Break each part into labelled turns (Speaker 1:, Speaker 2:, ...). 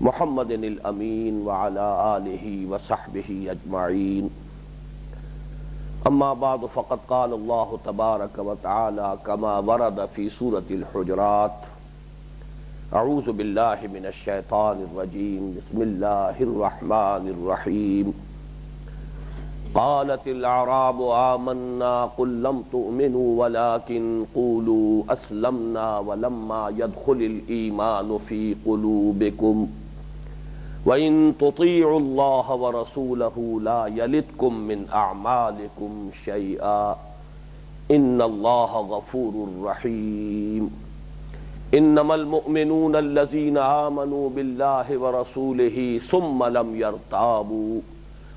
Speaker 1: محمد الامین وعلى آلہ وصحبہ اجمعین اما بعد فقد قال اللہ تبارک وتعالی كما ورد فی سورة الحجرات اعوذ باللہ من الشیطان الرجیم بسم اللہ الرحمن الرحیم قالت الاعراب آمنا قل لم تؤمنوا ولكن قولوا اسلمنا ولما يدخل الایمان فی قلوبکم وَإِن تُطِيعُوا اللَّهَ وَرَسُولَهُ لَا يَلِتْكُم مِّنْ أَعْمَالِكُمْ شَيْئًا إِنَّ اللَّهَ غَفُورٌ رَّحِيمٌ إِنَّمَا الْمُؤْمِنُونَ الَّذِينَ آمَنُوا بِاللَّهِ وَرَسُولِهِ ثُمَّ لَمْ يَرْتَابُوا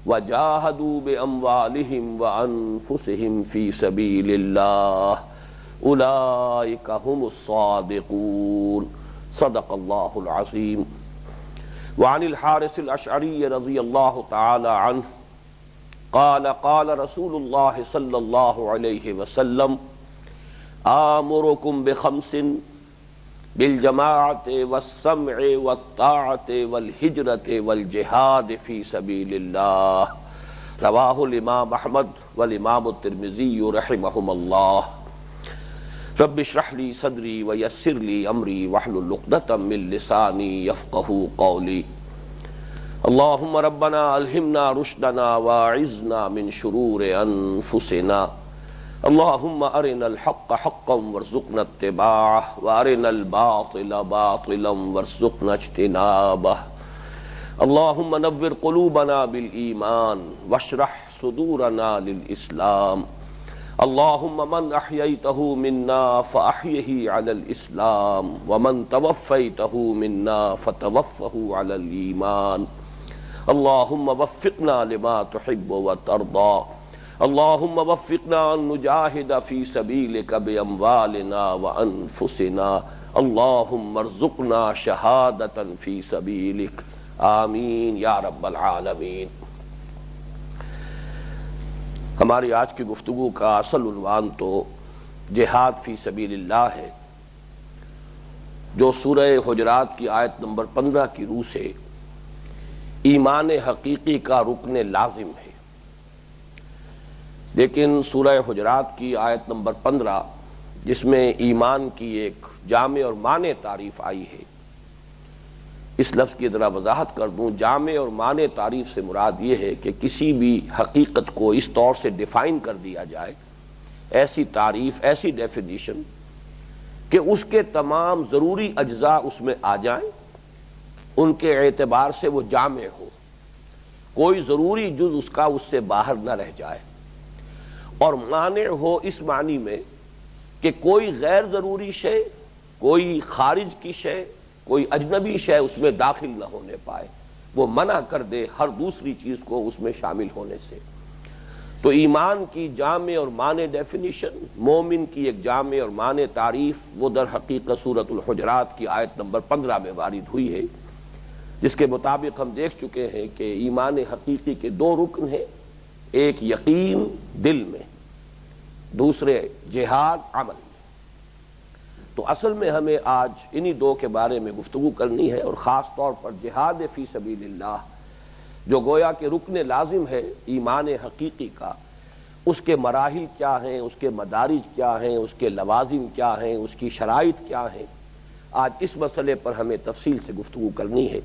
Speaker 1: وَجَاهَدُوا بِأَمْوَالِهِمْ وَأَنفُسِهِمْ فِي سَبِيلِ اللَّهِ أُولَٰئِكَ هُمُ الصَّادِقُونَ صدق اللَّهُ العظيم. وعن الحارث الاشعری رضی اللہ تعالی عنہ قال قال رسول اللہ صلی اللہ علیہ وسلم آمرکم بخمس بالجماعت والسمع والطاعت والہجرت والجہاد فی سبیل اللہ رواہ الامام احمد والامام الترمذی رحمہم اللہ. رب اشرح لی صدری ویسر لی امری واحلل عقدۃ من لسانی یفقہوا قولی. اللہم ربنا الہمنا رشدنا واعذنا من شرور انفسنا. اللہم ارنا الحق حقا وارزقنا اتباعہ وارنا الباطل باطلا وارزقنا اجتنابہ. اللہم نور قلوبنا بالایمان واشرح صدورنا للاسلام. اللہم من احییتہ منا فاحیہ علی الاسلام ومن توفیتہ منا فتوفہ علی الایمان. اللہم وفقنا لما تحب وترضى. اللہم وفقنا ان نجاہد فی سبیلک باموالنا وانفسنا. اللہم ارزقنا شہادۃ فی سبیلک. آمین یا رب العالمین. ہماری آج کی گفتگو کا اصل عنوان تو جہاد فی سبیل اللہ ہے، جو سورہ حجرات کی آیت نمبر 15 کی روح سے ایمان حقیقی کا رکن لازم ہے. لیکن سورہ حجرات کی آیت نمبر 15 جس میں ایمان کی ایک جامع اور مانع تعریف آئی ہے، اس لفظ کی ذرا وضاحت کر دوں. جامع اور مانع تعریف سے مراد یہ ہے کہ کسی بھی حقیقت کو اس طور سے ڈیفائن کر دیا جائے، ایسی تعریف، ایسی ڈیفینیشن کہ اس کے تمام ضروری اجزاء اس میں آ جائیں، ان کے اعتبار سے وہ جامع ہو، کوئی ضروری جز اس کا اس سے باہر نہ رہ جائے. اور مانع ہو اس معنی میں کہ کوئی غیر ضروری شے، کوئی خارج کی شے، کوئی اجنبی شے اس میں داخل نہ ہونے پائے، وہ منع کر دے ہر دوسری چیز کو اس میں شامل ہونے سے. تو ایمان کی جامع اور مانع ڈیفینیشن، مومن کی ایک جامع اور مانع تعریف، وہ در حقیقت سورۃ الحجرات کی آیت نمبر 15 میں وارد ہوئی ہے، جس کے مطابق ہم دیکھ چکے ہیں کہ ایمان حقیقی کے دو رکن ہیں. ایک یقین دل میں، دوسرے جہاد عمل میں. تو اصل میں ہمیں آج انہی دو کے بارے میں گفتگو کرنی ہے، اور خاص طور پر جہاد فی سبیل اللہ جو گویا کہ رکن لازم ہے ایمان حقیقی کا. اس کے مراحل کیا ہیں، اس کے مدارج کیا ہیں، اس کے لوازم کیا ہیں، اس کی شرائط کیا ہیں، آج اس مسئلے پر ہمیں تفصیل سے گفتگو کرنی ہے.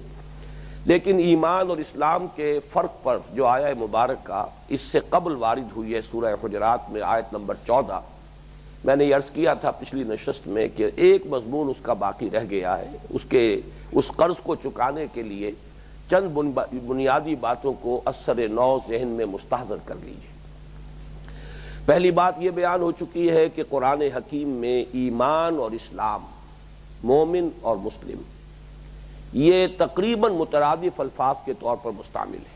Speaker 1: لیکن ایمان اور اسلام کے فرق پر جو آیہ مبارکہ اس سے قبل وارد ہوئی ہے سورہ حجرات میں آیت نمبر 14، میں نے عرض کیا تھا پچھلی نشست میں کہ ایک مضمون اس کا باقی رہ گیا ہے. اس قرض کو چکانے کے لیے چند بنیادی باتوں کو اثر نو ذہن میں مستحضر کر لیجیے. پہلی بات یہ بیان ہو چکی ہے کہ قرآن حکیم میں ایمان اور اسلام، مومن اور مسلم، یہ تقریباً مترادف الفاظ کے طور پر مستعمل ہے.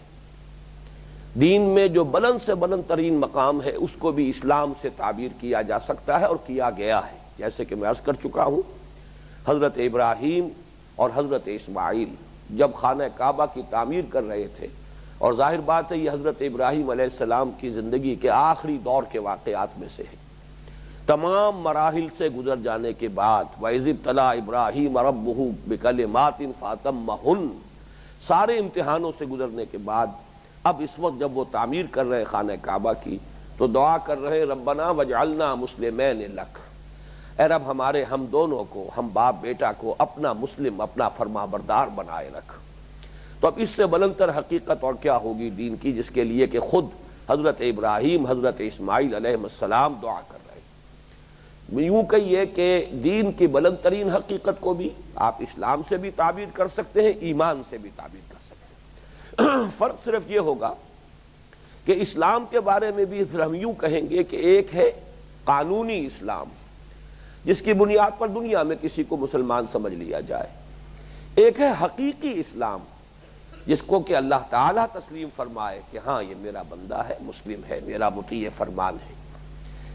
Speaker 1: دین میں جو بلند سے بلند ترین مقام ہے اس کو بھی اسلام سے تعبیر کیا جا سکتا ہے اور کیا گیا ہے. جیسے کہ میں عرض کر چکا ہوں، حضرت ابراہیم اور حضرت اسماعیل جب خانہ کعبہ کی تعمیر کر رہے تھے، اور ظاہر بات ہے یہ حضرت ابراہیم علیہ السلام کی زندگی کے آخری دور کے واقعات میں سے ہے، تمام مراحل سے گزر جانے کے بعد وَإِذِ ابْتَلَىٰ إِبْرَاهِيمَ رَبُّهُ بِكَلِمَاتٍ فَأَتَمَّهُنَّ، سارے امتحانوں سے گزرنے کے بعد اب اس وقت جب وہ تعمیر کر رہے خانہ کعبہ کی تو دعا کر رہے ربنا وجعلنا مسلمین لک، اے رب ہمارے ہم دونوں کو، ہم باپ بیٹا کو اپنا مسلم، اپنا فرما بردار بنائے رکھ۔ تو اب اس سے بلندتر حقیقت اور کیا ہوگی دین کی، جس کے لیے کہ خود حضرت ابراہیم، حضرت اسماعیل علیہ السلام دعا کر رہے۔ یوں کہیے کہ دین کی بلند ترین حقیقت کو بھی آپ اسلام سے بھی تعبیر کر سکتے ہیں، ایمان سے بھی تعبیر کر سکتے ہیں۔ فرق صرف یہ ہوگا کہ اسلام کے بارے میں بھی پھر ہم یوں کہیں گے کہ ایک ہے قانونی اسلام، جس کی بنیاد پر دنیا میں کسی کو مسلمان سمجھ لیا جائے، ایک ہے حقیقی اسلام، جس کو کہ اللہ تعالیٰ تسلیم فرمائے کہ ہاں یہ میرا بندہ ہے، مسلم ہے، میرا مطیع فرمان ہے۔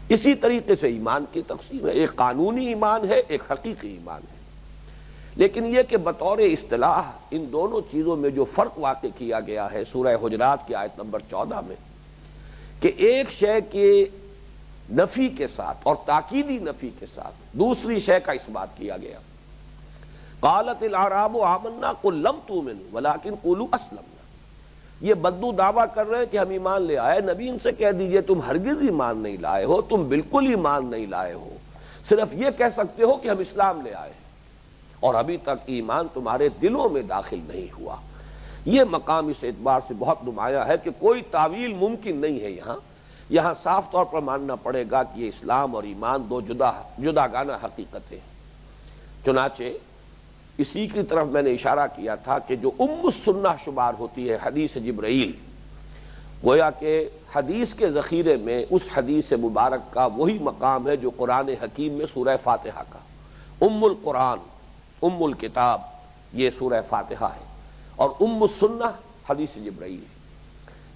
Speaker 1: اسی طریقے سے ایمان کی تقسیم ہے، ایک قانونی ایمان ہے، ایک حقیقی ایمان ہے۔ لیکن یہ کہ بطور اصطلاح ان دونوں چیزوں میں جو فرق واقع کیا گیا ہے سورہ حجرات کی آیت نمبر 14 میں، کہ ایک شے کے نفی کے ساتھ اور تاکیدی نفی کے ساتھ دوسری شے کا اثبات کیا گیا۔ قالت الاعراب آمنا قل لم تؤمنوا ولکن قولوا اسلمنا، یہ بدو دعویٰ کر رہے ہیں کہ ہم ایمان لے آئے، نبی ان سے کہہ دیجئے تم ہرگز ایمان نہیں لائے ہو، تم بالکل ایمان نہیں لائے ہو، صرف یہ کہہ سکتے ہو کہ ہم اسلام لے آئے اور ابھی تک ایمان تمہارے دلوں میں داخل نہیں ہوا۔ یہ مقام اس اعتبار سے بہت نمایاں ہے کہ کوئی تعویل ممکن نہیں ہے یہاں صاف طور پر ماننا پڑے گا کہ یہ اسلام اور ایمان دو جداگانہ حقیقتیں ہیں۔ چنانچہ اسی کی طرف میں نے اشارہ کیا تھا کہ جو ام السنہ شمار ہوتی ہے حدیث جبرائیل، گویا کہ حدیث کے ذخیرے میں اس حدیث مبارک کا وہی مقام ہے جو قرآن حکیم میں سورہ فاتحہ کا، ام القرآن، ام الکتاب یہ سورہ فاتحہ ہے، اور ام السنہ حدیث جبرائیل ہے،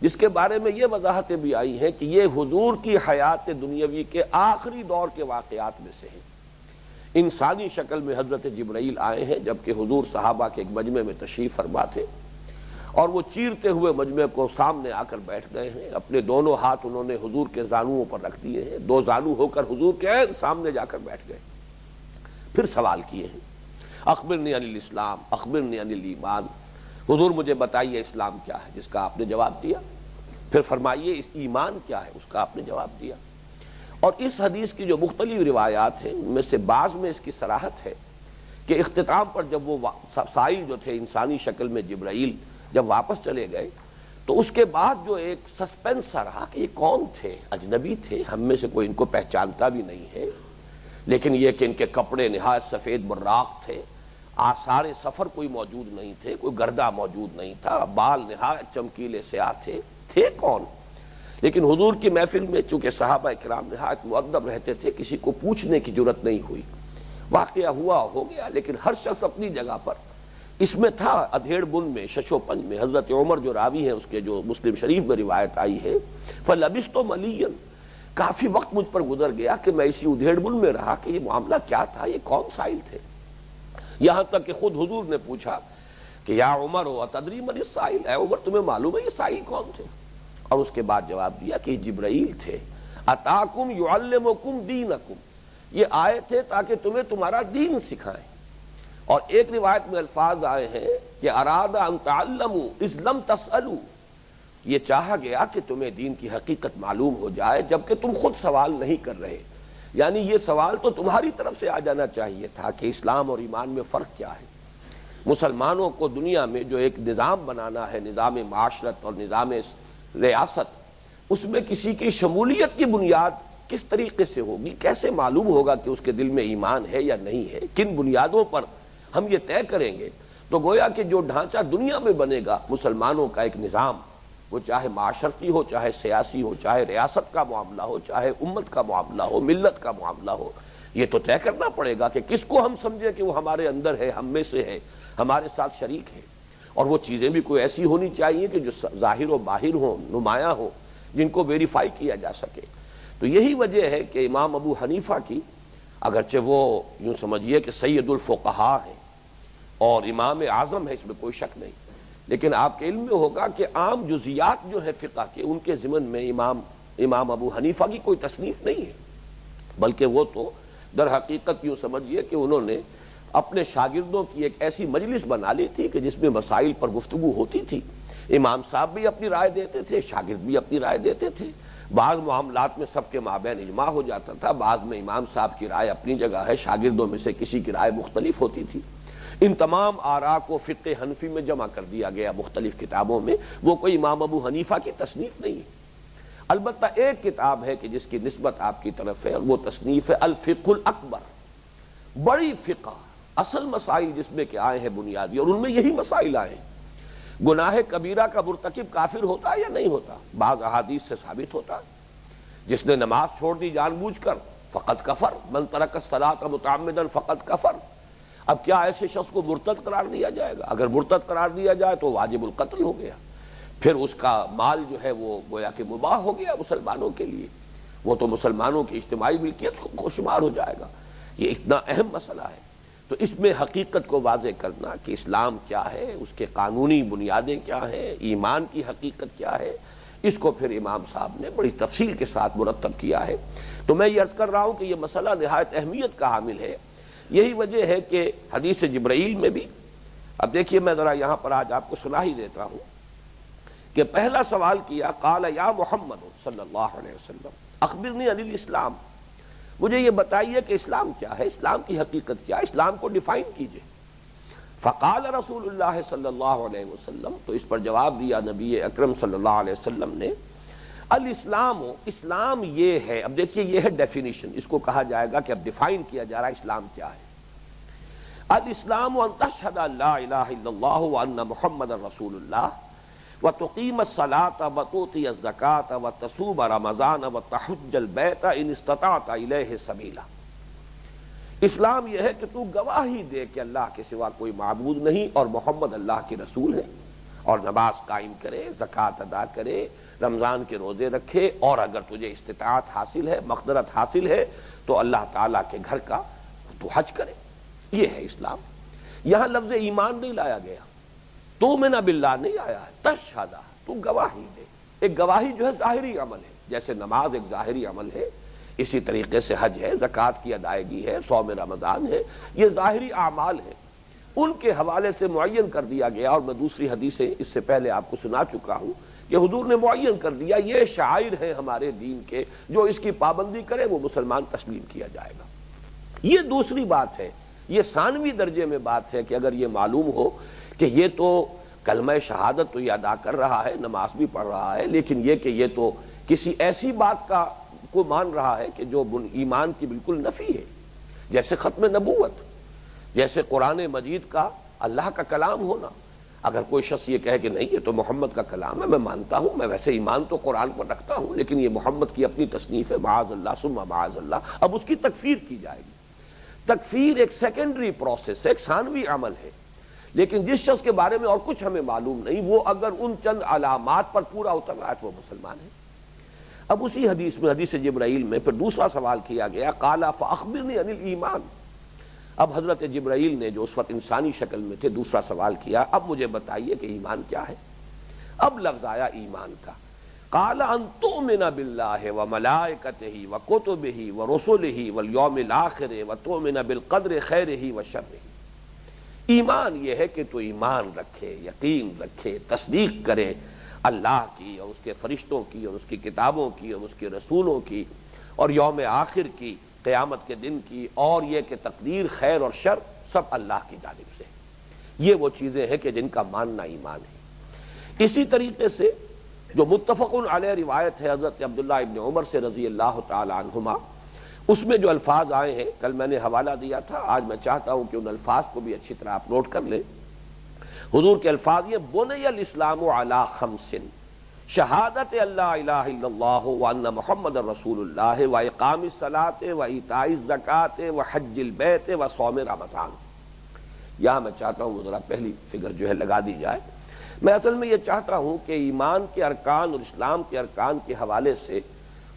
Speaker 1: جس کے بارے میں یہ وضاحتیں بھی آئی ہیں کہ یہ حضور کی حیات دنیاوی کے آخری دور کے واقعات میں سے ہیں۔ انسانی شکل میں حضرت جبرائیل آئے ہیں جبکہ حضور صحابہ کے ایک مجمع میں تشریف فرما تھے، اور وہ چیرتے ہوئے مجمع کو سامنے آ کر بیٹھ گئے ہیں، اپنے دونوں ہاتھ انہوں نے حضور کے زانوؤں پر رکھ دیے ہیں، دو زانو ہو کر حضور کے سامنے جا کر بیٹھ گئے، پھر سوال کیے ہیں اخبرنی عن الاسلام اخبرنی عن الایمان، حضور مجھے بتائیے اسلام کیا ہے، جس کا آپ نے جواب دیا، پھر فرمائیے اس ایمان کیا ہے، اس کا آپ نے جواب دیا۔ اور اس حدیث کی جو مختلف روایات ہیں ان میں سے بعض میں اس کی صراحت ہے کہ اختتام پر جب وہ سائل جو تھے انسانی شکل میں جبرائیل جب واپس چلے گئے تو اس کے بعد جو ایک سسپینس سا رہا کہ یہ کون تھے، اجنبی تھے، ہم میں سے کوئی ان کو پہچانتا بھی نہیں ہے، لیکن یہ کہ ان کے کپڑے نہایت سفید براق تھے، آثار سفر کوئی موجود نہیں تھے، کوئی گردہ موجود نہیں تھا، بال نہایت چمکیلے سیاہ تھے کون؟ لیکن حضور کی محفل میں چونکہ صحابہ کرام نہایت مؤدب رہتے تھے، کسی کو پوچھنے کی جرت نہیں ہوئی، واقعہ ہوا ہو گیا، لیکن ہر شخص اپنی جگہ پر۔ اس میں تھا ادھیڑ بن میں، ششو پنج میں، حضرت عمر جو راوی ہیں اس کے جو مسلم شریف میں روایت آئی ہے، فَلَبِثْتُ مَلِيًّا، کافی وقت مجھ پر گزر گیا کہ میں اسی ادھیڑ بن میں رہا کہ یہ معاملہ کیا تھا، یہ کون سائل تھے، یہاں تک کہ خود حضور نے پوچھا کہ یا عمر اتدری من السائل، اے عمر تمہیں معلوم ہے یہ سائل کون تھے؟ اور اس کے بعد جواب دیا کہ جبرائیل تھے، اتاکم یعلمکم دینکم، یہ آئے تھے تاکہ تمہیں تمہارا دین سکھائیں۔ اور ایک روایت میں الفاظ آئے ہیں کہ اراد ان تعلموا اذ لم تسألوا، یہ چاہا گیا کہ تمہیں دین کی حقیقت معلوم ہو جائے جبکہ تم خود سوال نہیں کر رہے، یعنی یہ سوال تو تمہاری طرف سے آ جانا چاہیے تھا کہ اسلام اور ایمان میں فرق کیا ہے۔ مسلمانوں کو دنیا میں جو ایک نظام بنانا ہے، نظام معاشرت اور نظام ریاست، اس میں کسی کی شمولیت کی بنیاد کس طریقے سے ہوگی، کیسے معلوم ہوگا کہ اس کے دل میں ایمان ہے یا نہیں ہے، کن بنیادوں پر ہم یہ طے کریں گے؟ تو گویا کہ جو ڈھانچہ دنیا میں بنے گا مسلمانوں کا ایک نظام، وہ چاہے معاشرتی ہو، چاہے سیاسی ہو، چاہے ریاست کا معاملہ ہو، چاہے امت کا معاملہ ہو، ملت کا معاملہ ہو، یہ تو طے کرنا پڑے گا کہ کس کو ہم سمجھیں کہ وہ ہمارے اندر ہے، ہم میں سے ہے، ہمارے ساتھ شریک ہے، اور وہ چیزیں بھی کوئی ایسی ہونی چاہیے کہ جو ظاہر و باہر ہوں، نمایاں ہوں، جن کو ویریفائی کیا جا سکے۔ تو یہی وجہ ہے کہ امام ابو حنیفہ کی، اگرچہ وہ یوں سمجھیے کہ سید الفقہاء ہیں اور امام اعظم ہے، اس میں کوئی شک نہیں، لیکن آپ کے علم میں ہوگا کہ عام جزیات جو ہے فقہ کے، ان کے ضمن میں امام ابو حنیفہ کی کوئی تصنیف نہیں ہے، بلکہ وہ تو در حقیقت یوں سمجھیے کہ انہوں نے اپنے شاگردوں کی ایک ایسی مجلس بنا لی تھی کہ جس میں مسائل پر گفتگو ہوتی تھی. امام صاحب بھی اپنی رائے دیتے تھے، شاگرد بھی اپنی رائے دیتے تھے. بعض معاملات میں سب کے مابین اجماع ہو جاتا تھا، بعض میں امام صاحب کی رائے اپنی جگہ ہے، شاگردوں میں سے کسی کی رائے مختلف ہوتی تھی. ان تمام آراء کو فقہ حنفی میں جمع کر دیا گیا مختلف کتابوں میں. وہ کوئی امام ابو حنیفہ کی تصنیف نہیں ہے. البتہ ایک کتاب ہے کہ جس کی نسبت آپ کی طرف ہے، وہ تصنیف ہے الفقہ الاکبر. بڑی فقہ، اصل مسائل جس میں کہ آئے ہیں بنیادی، اور ان میں یہی مسائل آئے ہیں. گناہ کبیرہ کا مرتکب کافر ہوتا ہے یا نہیں ہوتا؟ بعض احادیث سے ثابت ہوتا ہے. جس نے نماز چھوڑ دی جان بوجھ کر فقط کفر، من ترک الصلاۃ متعمدا فقط کفر. اب کیا ایسے شخص کو مرتد قرار دیا جائے گا؟ اگر مرتد قرار دیا جائے تو واجب القتل ہو گیا، پھر اس کا مال جو ہے وہ گویا کہ مباح ہو گیا مسلمانوں کے لیے، وہ تو مسلمانوں کی اجتماعی ملکیت کو شمار ہو جائے گا. یہ اتنا اہم مسئلہ ہے. تو اس میں حقیقت کو واضح کرنا کہ اسلام کیا ہے، اس کے قانونی بنیادیں کیا ہیں، ایمان کی حقیقت کیا ہے، اس کو پھر امام صاحب نے بڑی تفصیل کے ساتھ مرتب کیا ہے. تو میں یہ عرض کر رہا ہوں کہ یہ مسئلہ نہایت اہمیت کا حامل ہے. یہی وجہ ہے کہ حدیث جبرائیل میں بھی، اب دیکھیے میں ذرا یہاں پر آج آپ کو سنا ہی دیتا ہوں کہ پہلا سوال کیا، قال یا محمد صلی اللہ علیہ وسلم اخبرنی عن الاسلام، مجھے یہ بتائیے کہ اسلام کیا ہے، اسلام کی حقیقت کیا ہے، اسلام کو ڈیفائن کیجئے. فقال رسول اللہ صلی اللہ علیہ وسلم، تو اس پر جواب دیا نبی اکرم صلی اللہ علیہ وسلم نے، الاسلام، اسلام یہ ہے. اب دیکھیے یہ ہے ڈیفینیشن، اس کو کہا جائے گا کہ اب ڈیفائن کیا جا رہا ہے اسلام کیا ہے. الاسلام ان تشہد ان لا الہ الا اللہ وان محمد رسول اللہ وتقیم الصلاة وتؤتی الزکاة وتصوم رمضان وتحج البیت ان استطعت الیہ سبیلا. اسلام یہ ہے کہ تو گواہی دے کہ اللہ کے سوا کوئی معبود نہیں اور محمد اللہ کے رسول ہے، اور نماز قائم کرے، زکوٰۃ ادا کرے، رمضان کے روزے رکھے، اور اگر تجھے استطاعت حاصل ہے، مقدرت حاصل ہے تو اللہ تعالیٰ کے گھر کا تو حج کرے. یہ ہے اسلام. یہاں لفظ ایمان نہیں لایا گیا، تؤمن باللہ نہیں آیا ہے، تشہدہ، تو گواہی دے. ایک گواہی جو ہے ظاہری عمل ہے، جیسے نماز ایک ظاہری عمل ہے، اسی طریقے سے حج ہے، زکوٰۃ کی ادائیگی ہے، صوم رمضان ہے، یہ ظاہری اعمال ہیں. ان کے حوالے سے معین کر دیا گیا، اور میں دوسری حدیثیں اس سے پہلے آپ کو سنا چکا ہوں کہ حضور نے معین کر دیا یہ شعائر ہیں ہمارے دین کے، جو اس کی پابندی کرے وہ مسلمان تسلیم کیا جائے گا. یہ دوسری بات ہے، یہ ثانوی درجے میں بات ہے کہ اگر یہ معلوم ہو کہ یہ تو کلمہ شہادت تو یہ ادا کر رہا ہے، نماز بھی پڑھ رہا ہے، لیکن یہ کہ یہ تو کسی ایسی بات کا کو مان رہا ہے کہ جو ایمان کی بالکل نفی ہے، جیسے ختم نبوت، جیسے قرآن مجید کا اللہ کا کلام ہونا. اگر کوئی شخص یہ کہے کہ نہیں یہ تو محمد کا کلام ہے، میں مانتا ہوں، میں ویسے ایمان تو قرآن پر رکھتا ہوں، لیکن یہ محمد کی اپنی تصنیف ہے، معاذ اللہ ثم معاذ اللہ، اب اس کی تکفیر کی جائے گی. تکفیر ایک سیکنڈری پروسیس ہے، ایک ثانوی عمل ہے. لیکن جس شخص کے بارے میں اور کچھ ہمیں معلوم نہیں، وہ اگر ان چند علامات پر پورا اتر رہا ہے تو وہ مسلمان ہے. اب اسی حدیث میں، حدیث جبرائیل میں پھر دوسرا سوال کیا گیا، قال فاخبرنی عن الایمان. اب حضرت جبرائیل نے جو اس وقت انسانی شکل میں تھے دوسرا سوال کیا، اب مجھے بتائیے کہ ایمان کیا ہے. اب لفظ آیا ایمان کا، قال ان تؤمن باللہ وملائکتہ وکتبہ ورسلہ والیوم الآخر وتؤمن بالقدر خیرہ وشرہ. ایمان یہ ہے کہ تو ایمان رکھے، یقین رکھے، تصدیق کرے اللہ کی اور اس کے فرشتوں کی اور اس کی کتابوں کی اور اس کے رسولوں کی اور یوم آخر کی، قیامت کے دن کی، اور یہ کہ تقدیر خیر اور شر سب اللہ کی جانب سے. یہ وہ چیزیں ہیں کہ جن کا ماننا ایمان ہے. اسی طریقے سے جو متفق علیہ روایت ہے حضرت عبداللہ ابن عمر سے رضی اللہ تعالی عنہما، اس میں جو الفاظ آئے ہیں، کل میں نے حوالہ دیا تھا، آج میں چاہتا ہوں کہ ان الفاظ کو بھی اچھی طرح آپ نوٹ کر لیں. حضور کے الفاظ یہ، بنی الاسلام علی خمس، شہادت اللہ الہ الا اللہ وان محمد رسول اللہ واقام الصلاۃ وایتاء الزکوٰۃ وحج البیت وصوم رمضان. یہاں میں چاہتا ہوں ذرا پہلی فگر جو ہے لگا دی جائے. میں اصل میں یہ چاہتا ہوں کہ ایمان کے ارکان اور اسلام کے ارکان کے حوالے سے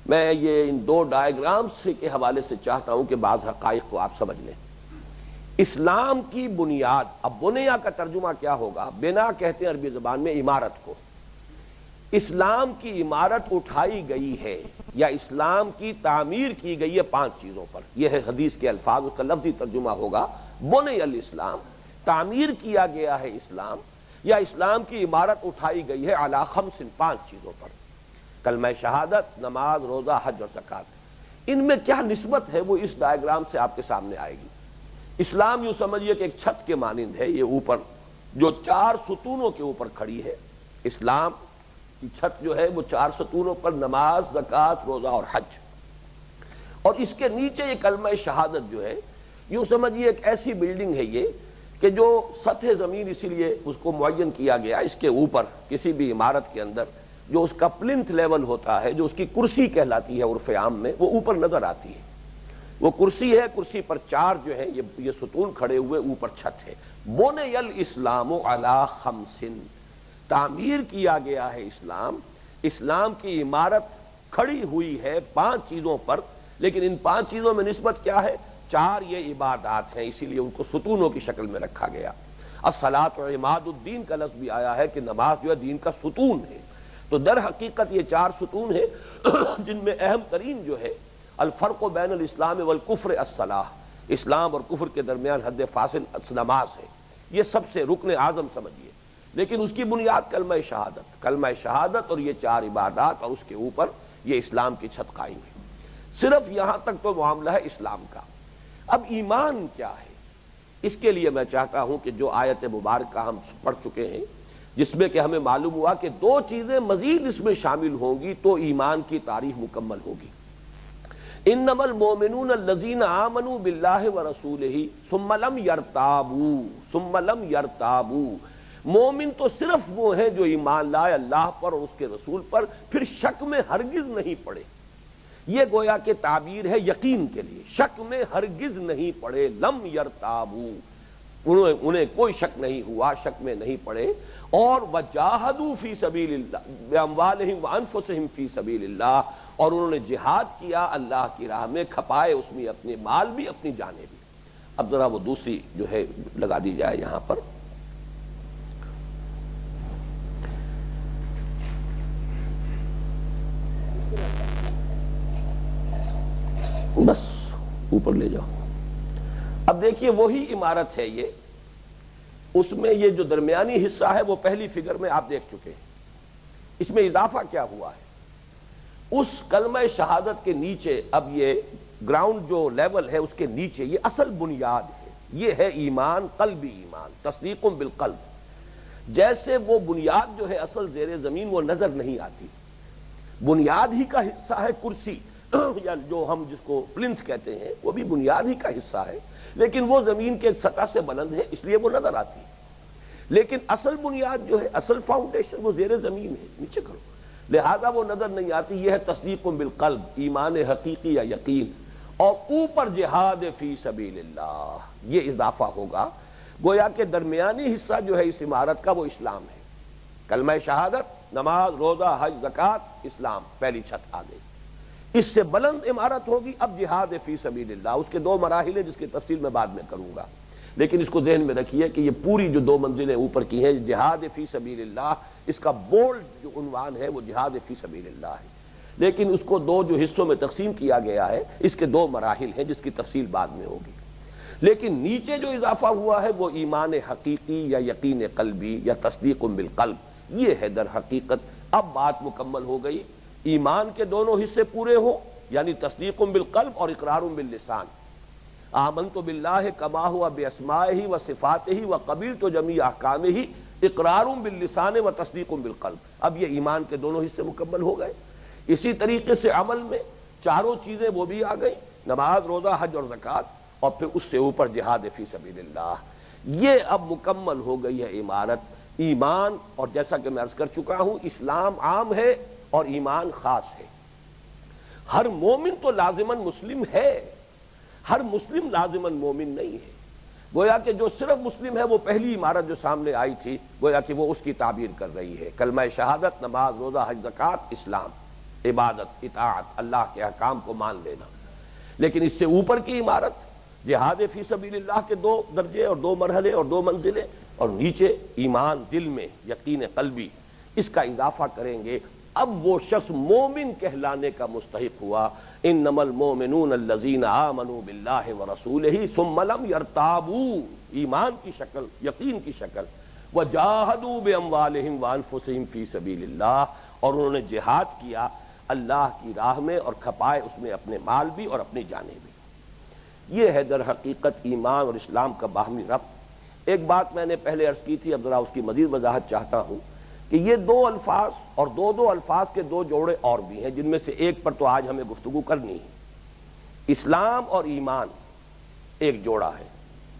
Speaker 1: میں یہ ان دو ڈائیگرامز کے حوالے سے چاہتا ہوں کہ بعض حقائق کو آپ سمجھ لیں. اسلام کی بنیاد، اب بنیا کا ترجمہ کیا ہوگا؟ بنا کہتے ہیں عربی زبان میں عمارت کو. اسلام کی عمارت اٹھائی گئی ہے یا اسلام کی تعمیر کی گئی ہے 5 چیزوں پر. یہ ہے حدیث کے الفاظ، اس کا لفظی ترجمہ ہوگا بنی الاسلام، تعمیر کیا گیا ہے اسلام، یا اسلام کی عمارت اٹھائی گئی ہے علی خمس، 5 چیزوں پر، کلمہ شہادت، نماز، روزہ، حج اور زکوٰۃ۔ ان میں کیا نسبت ہے وہ اس ڈائیگرام سے آپ کے سامنے آئے گی۔ اسلام یوں سمجھیے کہ ایک چھت کے مانند ہے، یہ اوپر جو 4 ستونوں کے اوپر کھڑی ہے، اسلام کی چھت جو ہے وہ 4 ستونوں پر، نماز، زکوٰۃ، روزہ اور حج، اور اس کے نیچے یہ کلمہ شہادت جو ہے، یوں سمجھیے ایک ایسی بلڈنگ ہے یہ کہ جو سطح زمین اسی لیے اس کو معین کیا گیا، اس کے اوپر کسی بھی عمارت کے اندر جو اس کا پلنتھ لیول ہوتا ہے، جو اس کی کرسی کہلاتی ہے عرف عام میں، وہ اوپر نظر آتی ہے، وہ کرسی ہے، کرسی پر 4 جو ہے یہ ستون کھڑے ہوئے، اوپر چھت ہے۔ بنی الاسلام علی خمس، تعمیر کیا گیا ہے اسلام، اسلام کی عمارت کھڑی ہوئی ہے 5 چیزوں پر، لیکن ان 5 چیزوں میں نسبت کیا ہے؟ 4 یہ عبادات ہیں، اسی لیے ان کو ستونوں کی شکل میں رکھا گیا۔ الصلاۃ عماد الدین کا لفظ بھی آیا ہے کہ نماز جو ہے دین کا ستون ہے، تو در حقیقت یہ 4 ستون ہیں جن میں اہم ترین جو ہے الفرق بین الاسلام والکفر الصلاۃ، اسلام اور کفر کے درمیان حد فاصل نماز ہے، یہ سب سے رکن اعظم سمجھیے، لیکن اس کی بنیاد کلمہ شہادت اور یہ 4 عبادات، اور اس کے اوپر یہ اسلام کی چھت قائم ہے۔ صرف یہاں تک تو معاملہ ہے اسلام کا۔ اب ایمان کیا ہے؟ اس کے لیے میں چاہتا ہوں کہ جو آیت مبارکہ ہم پڑھ چکے ہیں، جس میں کہ ہمیں معلوم ہوا کہ 2 چیزیں مزید اس میں شامل ہوں گی تو ایمان کی تعریف مکمل ہوگی۔ انما المؤمنون الذین آمنوا باللہ ورسولہ ثم لم یرتابوا، مومن تو صرف وہ ہیں جو ایمان لائے اللہ پر اور اس کے رسول پر، پھر شک میں ہرگز نہیں پڑے۔ یہ گویا کہ تعبیر ہے یقین کے لیے، شک میں ہرگز نہیں پڑے، لم یرتابوا، انہیں کوئی شک نہیں ہوا، شک میں نہیں پڑے، اور وجاہدوا فی سبیل اللہ باموالہم وانفسہم فی سبیل اللہ، اور انہوں نے جہاد کیا اللہ کی راہ میں، کھپائے اس میں اپنے مال بھی اپنی جانیں بھی۔ اب ذرا وہ دوسری جو ہے لگا دی جائے یہاں پر، بس اوپر لے جاؤ۔ اب دیکھیے وہی عمارت ہے یہ، اس میں یہ جو درمیانی حصہ ہے وہ پہلی فگر میں آپ دیکھ چکے ہیں، اس میں اضافہ کیا ہوا ہے؟ اس کلمہ شہادت کے نیچے اب یہ گراؤنڈ جو لیول ہے اس کے نیچے یہ اصل بنیاد ہے، یہ ہے ایمان، قلبی ایمان، تصدیق بالقلب۔ جیسے وہ بنیاد جو ہے اصل زیر زمین وہ نظر نہیں آتی، بنیاد ہی کا حصہ ہے کرسی، یا جو ہم جس کو پلنتھ کہتے ہیں، وہ بھی بنیاد ہی کا حصہ ہے، لیکن وہ زمین کے سطح سے بلند ہے اس لیے وہ نظر آتی ہے، لیکن اصل بنیاد جو ہے، اصل فاؤنڈیشن وہ زیر زمین ہے، نیچے کرو، لہذا وہ نظر نہیں آتی۔ یہ ہے تصدیق بالقلب، ایمان حقیقی یا یقین، اور اوپر جہاد فی سبیل اللہ، یہ اضافہ ہوگا۔ گویا کہ درمیانی حصہ جو ہے اس عمارت کا وہ اسلام ہے، کلمہ شہادت، نماز، روزہ، حج، زکوٰۃ، اسلام، پہلی چھت آ گئی۔ اس سے بلند عمارت ہوگی اب جہاد فی سبیل اللہ، اس کے 2 مراحل ہیں جس کی تفصیل میں بعد میں کروں گا، لیکن اس کو ذہن میں رکھیے کہ یہ پوری جو 2 منزلیں اوپر کی ہیں، جہاد فی سبیل اللہ، اس کا بولڈ جو عنوان ہے وہ جہاد فی سبیل اللہ ہے، لیکن اس کو 2 جو حصوں میں تقسیم کیا گیا ہے، اس کے 2 مراحل ہیں جس کی تفصیل بعد میں ہوگی، لیکن نیچے جو اضافہ ہوا ہے وہ ایمان حقیقی یا یقین قلبی یا تصدیق بالقلب، یہ ہے در حقیقت۔ اب بات مکمل ہو گئی، ایمان کے دونوں حصے پورے ہوں، یعنی تصدیق بالقلب اور اقرار باللسان، آمنت باللہ کما ہوا باسمائہ و صفاتہ و قبلت جمیع احکامہ، اقرار باللسان و تصدیق بالقلب۔ اب یہ ایمان کے دونوں حصے مکمل ہو گئے۔ اسی طریقے سے عمل میں 4 چیزیں وہ بھی آ گئی، نماز، روزہ، حج اور زکوٰۃ، اور پھر اس سے اوپر جہاد فی سبیل اللہ۔ یہ اب مکمل ہو گئی ہے عمارت ایمان، اور جیسا کہ میں عرض کر چکا ہوں، اسلام عام ہے اور ایمان خاص ہے۔ ہر مومن تو لازماً مسلم ہے، ہر مسلم لازماً مومن نہیں ہے۔ گویا کہ جو صرف مسلم ہے وہ پہلی عمارت جو سامنے آئی تھی، گویا کہ وہ اس کی تعبیر کر رہی ہے، کلمہ شہادت، نماز، روزہ، حج، زکوٰۃ، اسلام، عبادت، اطاعت، اللہ کے احکام کو مان لینا۔ لیکن اس سے اوپر کی عمارت جہاد فی سبیل اللہ کے 2 درجے اور 2 مرحلے اور 2 منزلیں، اور نیچے ایمان دل میں، یقین قلبی، اس کا اضافہ کریں گے، اب وہ شخص مومن کہلانے کا مستحق ہوا۔ انما المؤمنون الذین آمنوا باللہ ورسولہ ثم لم یرتابوا، ایمان کی شکل، یقین کی شکل، وجاہدوا باموالہم وانفسہم فی سبیل اللہ، اور انہوں نے جہاد کیا اللہ کی راہ میں اور کھپائے اس میں اپنے مال بھی اور اپنی جانیں بھی۔ یہ ہے در حقیقت ایمان اور اسلام کا باہمی ربط۔ ایک بات میں نے پہلے عرض کی تھی، اب ذرا اس کی مزید وضاحت چاہتا ہوں کہ یہ دو الفاظ اور دو الفاظ کے دو جوڑے اور بھی ہیں، جن میں سے ایک پر تو آج ہمیں گفتگو کرنی ہے۔ اسلام اور ایمان ایک جوڑا ہے،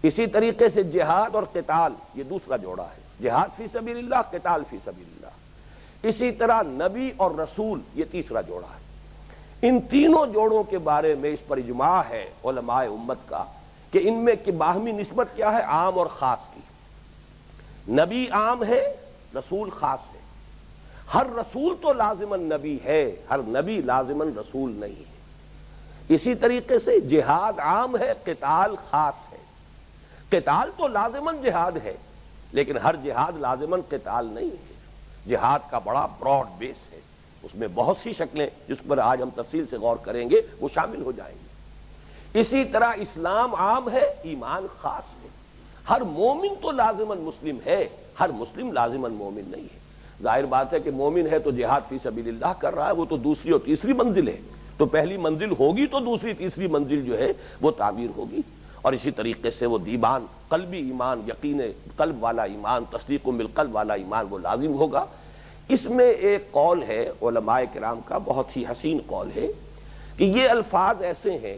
Speaker 1: اسی طریقے سے جہاد اور قتال یہ دوسرا جوڑا ہے، جہاد فی سبیل اللہ، قتال فی سبیل اللہ۔ اسی طرح نبی اور رسول یہ تیسرا جوڑا ہے۔ ان تینوں جوڑوں کے بارے میں اس پر اجماع ہے علماء امت کا کہ ان میں کی باہمی نسبت کیا ہے، عام اور خاص کی۔ نبی عام ہے، رسول خاص ہے۔ ہر رسول تو لازماً نبی ہے، ہر نبی لازماً رسول نہیں ہے۔ اسی طریقے سے جہاد عام ہے، قتال خاص ہے۔ قتال تو لازماً جہاد ہے، لیکن ہر جہاد لازماً قتال نہیں ہے۔ جہاد کا بڑا براڈ بیس ہے، اس میں بہت سی شکلیں جس پر آج ہم تفصیل سے غور کریں گے وہ شامل ہو جائیں گے۔ اسی طرح اسلام عام ہے، ایمان خاص ہے۔ ہر مومن تو لازماً مسلم ہے، ہر مسلم لازماً مومن نہیں ہے۔ ظاہر بات ہے کہ مومن ہے تو جہاد فی سبیل اللہ کر رہا ہے، وہ تو دوسری اور تیسری منزل ہے، تو پہلی منزل ہوگی تو دوسری تیسری منزل جو ہے وہ تعمیر ہوگی۔ اور اسی طریقے سے وہ دیبان قلبی ایمان، یقین قلب والا ایمان، تصدیق بالقلب والا ایمان وہ لازم ہوگا۔ اس میں ایک قول ہے علماء کرام کا، بہت ہی حسین قول ہے کہ یہ الفاظ ایسے ہیں،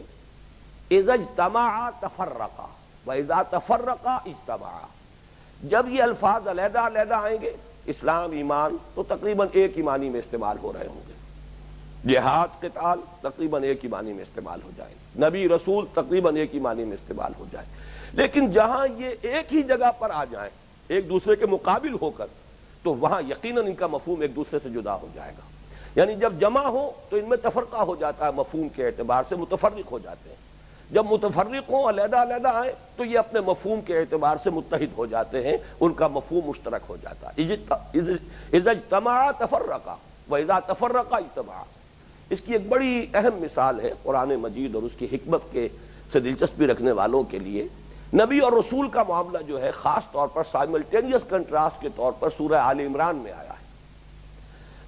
Speaker 1: اذا اجتمعا تفرقا واذا تفرقا اجتمعا۔ جب یہ الفاظ علیحدہ علیحدہ آئیں گے، اسلام ایمان تو تقریباً ایک ہی معنی میں استعمال ہو رہے ہوں گے، جہاد قتال تقریباً ایک ہی معنی میں استعمال ہو جائیں گے، نبی رسول تقریباً ایک ہی معنی میں استعمال ہو جائے۔ لیکن جہاں یہ ایک ہی جگہ پر آ جائیں ایک دوسرے کے مقابل ہو کر، تو وہاں یقیناً ان کا مفہوم ایک دوسرے سے جدا ہو جائے گا۔ یعنی جب جمع ہو تو ان میں تفرقہ ہو جاتا ہے، مفہوم کے اعتبار سے متفرق ہو جاتے ہیں۔ جب متفرق ہوں، علیحدہ علیحدہ آئیں، تو یہ اپنے مفہوم کے اعتبار سے متحد ہو جاتے ہیں، ان کا مفہوم مشترک ہو جاتا ہے۔ اذا اجتمعا تفرقا واذا تفرقا اجتمعا۔ اس کی ایک بڑی اہم مثال ہے قرآن مجید اور اس کی حکمت کے سے دلچسپی رکھنے والوں کے لیے۔ نبی اور رسول کا معاملہ جو ہے خاص طور پر سائملٹینیس کنٹراسٹ کے طور پر سورہ آل عمران میں آیا ہے۔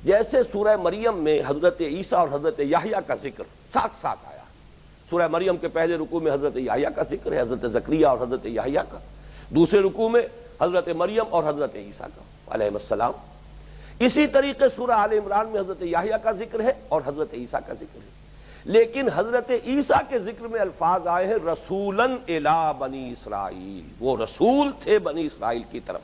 Speaker 1: جیسے سورہ مریم میں حضرت عیسیٰ اور حضرت یحییٰ کا ذکر ساتھ ساتھ آیا، سورہ مریم کے پہلے رکوع میں حضرت یحییٰ کا ذکر ہے، حضرت زکریا اور حضرت یحییٰ کا، دوسرے رکوع میں حضرت مریم اور حضرت عیسیٰ کا علیہ السلام۔ اسی طریقے سورہ آل عمران میں حضرت یحییٰ کا ذکر ہے اور حضرت عیسیٰ کا ذکر ہے، لیکن حضرت عیسیٰ کے ذکر میں الفاظ آئے ہیں رسولاً الی بنی اسرائیل، وہ رسول تھے بنی اسرائیل کی طرف۔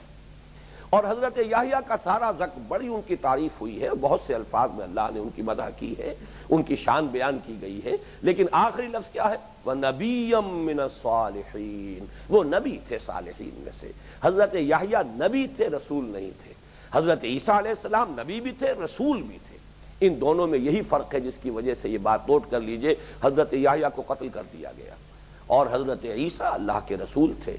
Speaker 1: اور حضرت یحییٰ کا سارا ذکر، بڑی ان کی تعریف ہوئی ہے، بہت سے الفاظ میں اللہ نے ان کی مدح کی ہے، ان کی شان بیان کی گئی ہے، لیکن آخری لفظ کیا ہے؟ وَنَبِيًّا مِّنَ الصَّالِحِينَ، وہ نبی تھے صالحین میں سے۔ حضرت یحییٰ نبی تھے، رسول نہیں تھے۔ حضرت عیسیٰ علیہ السلام نبی بھی تھے، رسول بھی تھے۔ ان دونوں میں یہی فرق ہے جس کی وجہ سے یہ بات نوٹ کر لیجئے، حضرت یحییٰ کو قتل کر دیا گیا اور حضرت عیسیٰ اللہ کے رسول تھے۔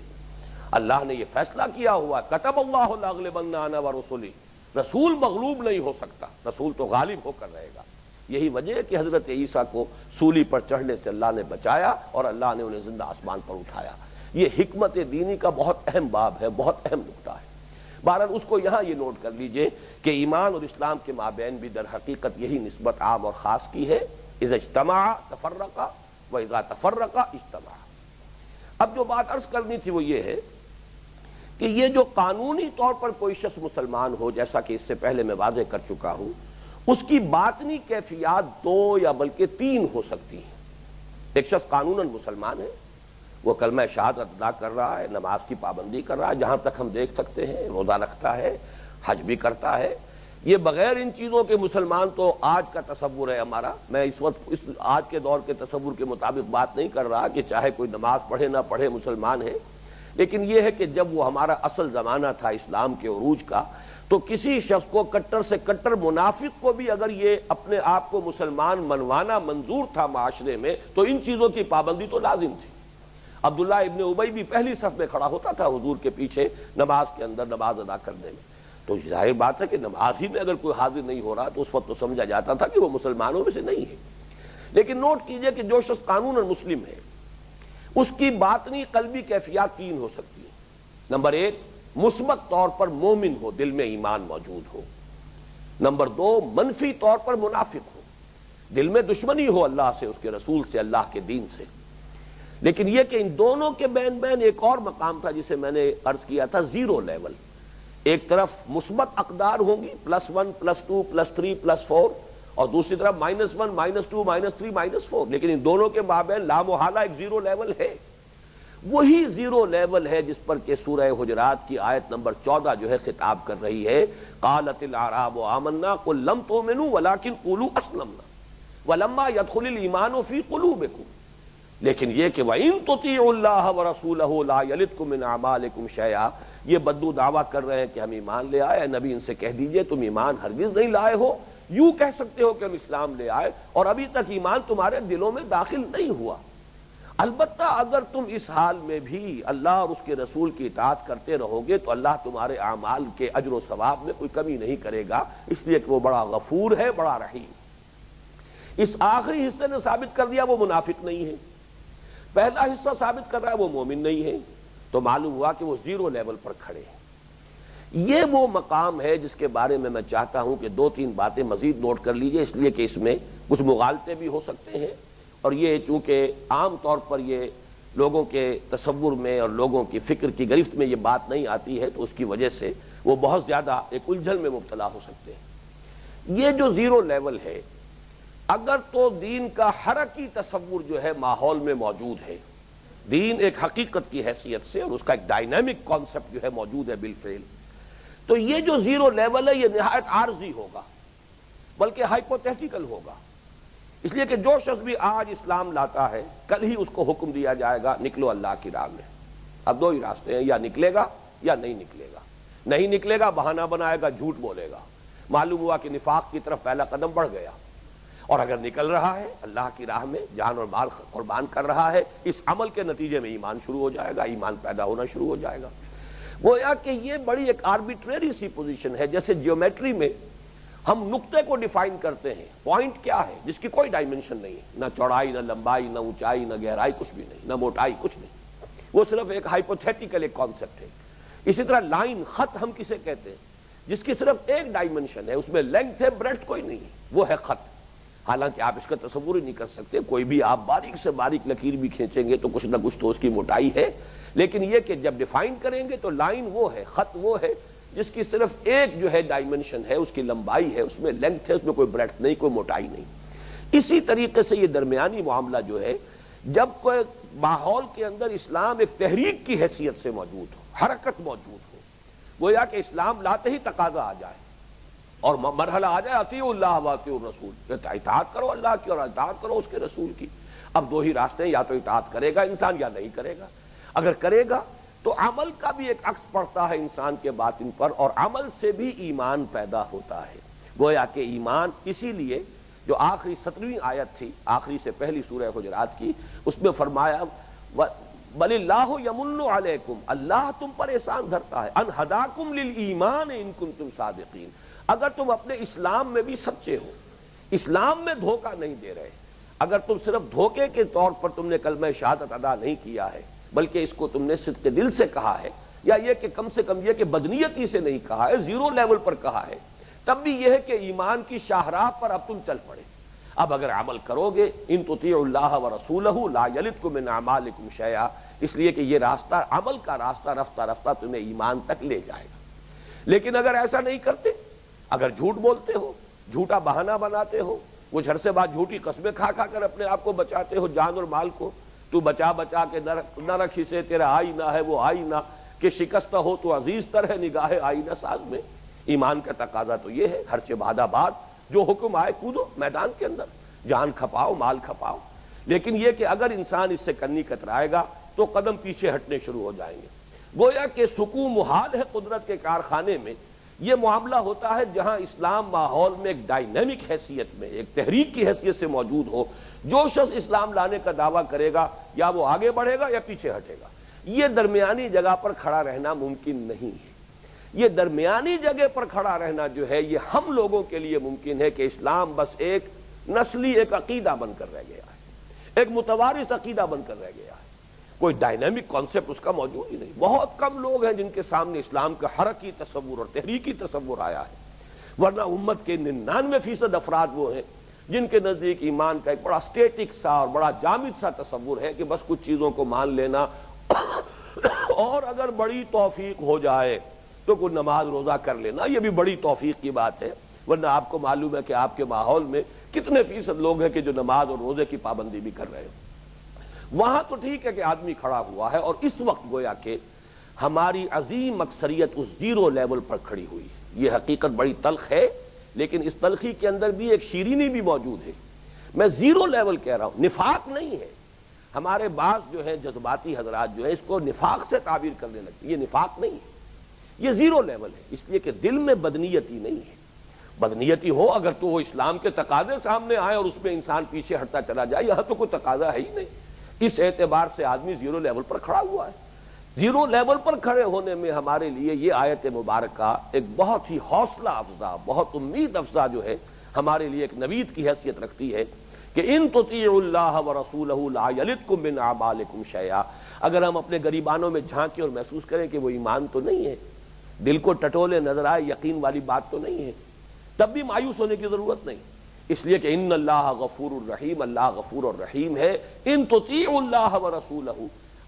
Speaker 1: اللہ نے یہ فیصلہ کیا ہوا، کتب اللہ لأغلبن انا ورسلی، رسول مغلوب نہیں ہو سکتا، رسول تو غالب ہو کر رہے گا۔ یہی وجہ ہے کہ حضرت عیسیٰ کو سولی پر چڑھنے سے اللہ نے بچایا اور اللہ نے انہیں زندہ آسمان پر اٹھایا۔ یہ حکمت دینی کا بہت اہم باب ہے، بہت اہم نکتہ ہے۔ بہرحال اس کو یہاں یہ نوٹ کر لیجئے کہ ایمان اور اسلام کے مابین بھی در حقیقت یہی نسبت عام اور خاص کی ہے، اذا اجتمع تفرقا واذا تفرقا اجتمع۔ اب جو بات عرض کرنی تھی وہ یہ ہے کہ یہ جو قانونی طور پر کوئی شخص مسلمان ہو، جیسا کہ اس سے پہلے میں واضح کر چکا ہوں، اس کی باطنی کیفیات دو یا بلکہ تین ہو سکتی ہیں۔ ایک شخص قانوناً مسلمان ہے، وہ کلمہ شہادت ادا کر رہا ہے، نماز کی پابندی کر رہا ہے، جہاں تک ہم دیکھ سکتے ہیں روزہ رکھتا ہے، حج بھی کرتا ہے۔ یہ بغیر ان چیزوں کے مسلمان تو آج کا تصور ہے ہمارا، میں اس وقت آج کے دور کے تصور کے مطابق بات نہیں کر رہا کہ چاہے کوئی نماز پڑھے نہ پڑھے مسلمان ہے، لیکن یہ ہے کہ جب وہ ہمارا اصل زمانہ تھا اسلام کے عروج کا، تو کسی شخص کو کٹر سے کٹر منافق کو بھی اگر یہ اپنے آپ کو مسلمان منوانا منظور تھا معاشرے میں، تو ان چیزوں کی پابندی تو لازم تھی۔ عبداللہ ابن ابی بھی پہلی صف میں کھڑا ہوتا تھا حضور کے پیچھے نماز کے اندر نماز ادا کرنے میں، تو ظاہر بات ہے کہ نماز ہی میں اگر کوئی حاضر نہیں ہو رہا تو اس وقت تو سمجھا جاتا تھا کہ وہ مسلمانوں میں سے نہیں ہے۔ لیکن نوٹ کیجئے کہ جو شخص قانون اور مسلم ہے اس کی باطنی قلبی کیفیات تین ہو سکتی ہیں. نمبر ایک، مثبت طور پر مومن ہو، دل میں ایمان موجود ہو. نمبر دو، منفی طور پر منافق ہو، دل میں دشمنی ہو اللہ سے، اس کے رسول سے، اللہ کے دین سے. لیکن یہ کہ ان دونوں کے بین بین ایک اور مقام تھا جسے میں نے عرض کیا تھا، زیرو لیول. ایک طرف مثبت اقدار ہوں گی، +1 +2 +3 +4، اور دوسری طرف -1 -2 -3 -4. لیکن ان دونوں کے مابین لامحالہ ایک زیرو لیول ہے. وہی زیرو لیول ہے جس پر کہ سورہ حجرات کی آیت نمبر 14 جو ہے خطاب کر رہی ہے. قالت الاعراب آمنا قل لم تؤمنوا ولكن قولوا اسلمنا ولما يدخل الايمان في قلوبكم. لیکن یہ کہ وَإِن تُطِيعُوا اللَّهَ وَرَسُولَهُ لَا يَلِتْكُم مِّنْ أَعْمَالِكُمْ شَيْئًا. یہ بدو دعویٰ کر رہے ہیں کہ ہم ایمان لے آئے. نبی ان سے کہہ دیجئے تم ایمان ہرگز نہیں لائے ہو. یوں کہہ سکتے ہو کہ ہم اسلام لے آئے اور ابھی تک ایمان تمہارے دلوں میں داخل نہیں ہوا. البتہ اگر تم اس حال میں بھی اللہ اور اس کے رسول کی اطاعت کرتے رہو گے تو اللہ تمہارے اعمال کے اجر و ثواب میں کوئی کمی نہیں کرے گا، اس لیے کہ وہ بڑا غفور ہے، بڑا رحیم. اس آخری حصے نے ثابت کر دیا وہ منافق نہیں ہے. پہلا حصہ ثابت کر رہا ہے وہ مومن نہیں ہے. تو معلوم ہوا کہ وہ زیرو لیول پر کھڑے ہیں. یہ وہ مقام ہے جس کے بارے میں چاہتا ہوں کہ 2-3 باتیں مزید نوٹ کر لیجئے، اس لیے کہ اس میں کچھ مغالطے بھی ہو سکتے ہیں، اور یہ چونکہ عام طور پر یہ لوگوں کے تصور میں اور لوگوں کی فکر کی گرفت میں یہ بات نہیں آتی ہے تو اس کی وجہ سے وہ بہت زیادہ ایک الجھن میں مبتلا ہو سکتے ہیں. یہ جو زیرو لیول ہے، اگر تو دین کا حرکی تصور جو ہے ماحول میں موجود ہے، دین ایک حقیقت کی حیثیت سے اور اس کا ایک ڈائنامک کانسیپٹ جو ہے موجود ہے بالفعل، تو یہ جو زیرو لیول ہے یہ نہایت عارضی ہوگا، بلکہ ہائپوتھیٹیکل ہوگا. اس لیے کہ جو شخص بھی آج اسلام لاتا ہے کل ہی اس کو حکم دیا جائے گا نکلو اللہ کی راہ میں. اب دو ہی راستے ہیں، یا نکلے گا یا نہیں نکلے گا. نہیں نکلے گا بہانہ بنائے گا، جھوٹ بولے گا. معلوم ہوا کہ نفاق کی طرف پہلا قدم بڑھ گیا. اور اگر نکل رہا ہے اللہ کی راہ میں، جان اور مال قربان کر رہا ہے، اس عمل کے نتیجے میں ایمان شروع ہو جائے گا، ایمان پیدا ہونا شروع ہو جائے گا. گویا کہ یہ بڑی ایک آربیٹریری سی پوزیشن ہے. جیسے جیومیٹری میں ہم نقطے کو ڈیفائن کرتے ہیں، پوائنٹ کیا ہے جس کی کوئی ڈائمنشن نہیں ہے، نہ چوڑائی نہ لمبائی نہ اونچائی نہ گہرائی، کچھ بھی نہیں، نہ موٹائی، کچھ نہیں. وہ صرف ایک ہائپوتھیٹیکل ایک کانسیپٹ ہے. اسی طرح لائن، خط ہم کسے کہتے ہیں جس کی صرف ایک ڈائمنشن ہے، اس میں لینتھ ہے، بریڈتھ کوئی نہیں ہے، وہ ہے خط. حالانکہ آپ اس کا تصور ہی نہیں کر سکتے. کوئی بھی آپ باریک سے باریک لکیر بھی کھینچیں گے تو کچھ نہ کچھ تو اس کی موٹائی ہے. لیکن یہ کہ جب ڈیفائن کریں گے تو لائن وہ ہے، خط وہ ہے جس کی صرف ایک جو ہے ڈائمنشن ہے، اس کی لمبائی ہے، اس میں لینتھ ہے، اس میں کوئی بریڈتھ نہیں، کوئی موٹائی نہیں. اسی طریقے سے یہ درمیانی معاملہ جو ہے، جب کوئی ماحول کے اندر اسلام ایک تحریک کی حیثیت سے موجود ہو، حرکت موجود ہو، گویا کہ اسلام لاتے ہی تقاضا آ جائے اور مرحلہ آ جائے اطیعوا اللہ واطیعوا الرسول، اطاعت کرو اللہ کی اور اطاعت کرو اس کے رسول کی. اب دو ہی راستے ہیں، یا تو اطاعت کرے گا انسان یا نہیں کرے گا. اگر کرے گا تو عمل کا بھی ایک عکس پڑتا ہے انسان کے باطن پر، اور عمل سے بھی ایمان پیدا ہوتا ہے. گویا کہ ایمان، اسی لیے جو آخری 17ویں آیت تھی آخری سے پہلی سورہ حجرات کی، اس میں فرمایا بل اللہ یمن علیکم، اللہ تم پر احسان دھرتا ہے، ان ہداکم للایمان ان کنتم صادقین. اگر تم اپنے اسلام میں بھی سچے ہو، اسلام میں دھوکہ نہیں دے رہے، اگر تم صرف دھوکے کے طور پر تم نے کلمہ شہادت ادا نہیں کیا ہے بلکہ اس کو تم نے صدق دل سے کہا ہے، یا یہ کہ کم سے کم یہ کہ بدنیتی سے نہیں کہا ہے، زیرو لیول پر کہا ہے، تب بھی یہ ہے کہ ایمان کی شاہراہ پر اب تم چل پڑے. اب اگر عمل کرو گے، ان تطیعوا اللہ ورسولہ لا یلتکم من اعمالکم شیئا، اس لیے کہ یہ راستہ، عمل کا راستہ رفتہ رفتہ تمہیں ایمان تک لے جائے گا. لیکن اگر ایسا نہیں کرتے، اگر جھوٹ بولتے ہو، جھوٹا بہانہ بناتے ہو، وہ جھر سے بعد جھوٹی قسمیں کھا کھا کر اپنے آپ کو بچاتے ہو، جان اور مال کو، تو بچا بچا کے نہ رکھی سے تیرا آئینہ ہے وہ آئینہ کہ شکستہ ہو تو عزیز تر ہے نگاہ آئینہ ساز میں. ایمان کا تقاضا تو یہ ہے، ہر چہ بعد آباد جو حکم آئے کودو میدان کے اندر، جان کھپاؤ مال کھپاؤ. لیکن یہ کہ اگر انسان اس سے کنی کترائے گا تو قدم پیچھے ہٹنے شروع ہو جائیں گے. گویا کہ سکون محال ہے قدرت کے کارخانے میں. یہ معاملہ ہوتا ہے جہاں اسلام ماحول میں ایک ڈائنامک حیثیت میں، ایک تحریک کی حیثیت سے موجود ہو. جو شخص اسلام لانے کا دعویٰ کرے گا یا وہ آگے بڑھے گا یا پیچھے ہٹے گا. یہ درمیانی جگہ پر کھڑا رہنا ممکن نہیں ہے. یہ درمیانی جگہ پر کھڑا رہنا جو ہے یہ ہم لوگوں کے لیے ممکن ہے کہ اسلام بس ایک نسلی ایک عقیدہ بن کر رہ گیا ہے، ایک متوارث عقیدہ بن کر رہ گیا ہے، کوئی ڈائنامک کانسیپٹ اس کا موجود ہی نہیں۔ بہت کم لوگ ہیں جن کے سامنے اسلام کا حرکی تصور اور تحریکی تصور آیا ہے، ورنہ امت کے 99% افراد وہ ہیں جن کے نزدیک ایمان کا ایک بڑا سٹیٹک سا اور بڑا جامد سا تصور ہے کہ بس کچھ چیزوں کو مان لینا اور اگر بڑی توفیق ہو جائے تو کوئی نماز روزہ کر لینا، یہ بھی بڑی توفیق کی بات ہے۔ ورنہ آپ کو معلوم ہے کہ آپ کے ماحول میں کتنے فیصد لوگ ہیں کہ جو نماز اور روزے کی پابندی بھی کر رہے ہیں۔ وہاں تو ٹھیک ہے کہ آدمی کھڑا ہوا ہے، اور اس وقت گویا کہ ہماری عظیم اکثریت اس زیرو لیول پر کھڑی ہوئی ہے۔ یہ حقیقت بڑی تلخ ہے، لیکن اس تلخی کے اندر بھی ایک شیرینی بھی موجود ہے۔ میں زیرو لیول کہہ رہا ہوں، نفاق نہیں ہے۔ ہمارے بعض جو ہے جذباتی حضرات جو ہے اس کو نفاق سے تعبیر کرنے لگتے، یہ نفاق نہیں ہے، یہ زیرو لیول ہے، اس لیے کہ دل میں بدنیتی نہیں ہے۔ بدنیتی ہو اگر تو وہ اسلام کے تقاضے سامنے آئے اور اس میں انسان پیچھے ہٹتا چلا جائے، یہاں تو کوئی تقاضا ہے ہی نہیں۔ اس اعتبار سے آدمی زیرو لیول پر کھڑا ہوا ہے۔ زیرو لیول پر کھڑے ہونے میں ہمارے لیے یہ آیت مبارکہ ایک بہت ہی حوصلہ افزا، بہت امید افزا جو ہے ہمارے لیے ایک نوید کی حیثیت رکھتی ہے کہ ان تطیعوا اللہ ورسولہ لا یلدکم من اعمالکم شیئا۔ اگر ہم اپنے گریبانوں میں جھانکیں اور محسوس کریں کہ وہ ایمان تو نہیں ہے، دل کو ٹٹولے نظر آئے، یقین والی بات تو نہیں ہے، تب بھی مایوس ہونے کی ضرورت نہیں، اس لیے کہ ان اللہ غفور الرحیم، اللہ غفور الرحیم ہے۔ ان تطیعوا اللہ ورسولہ،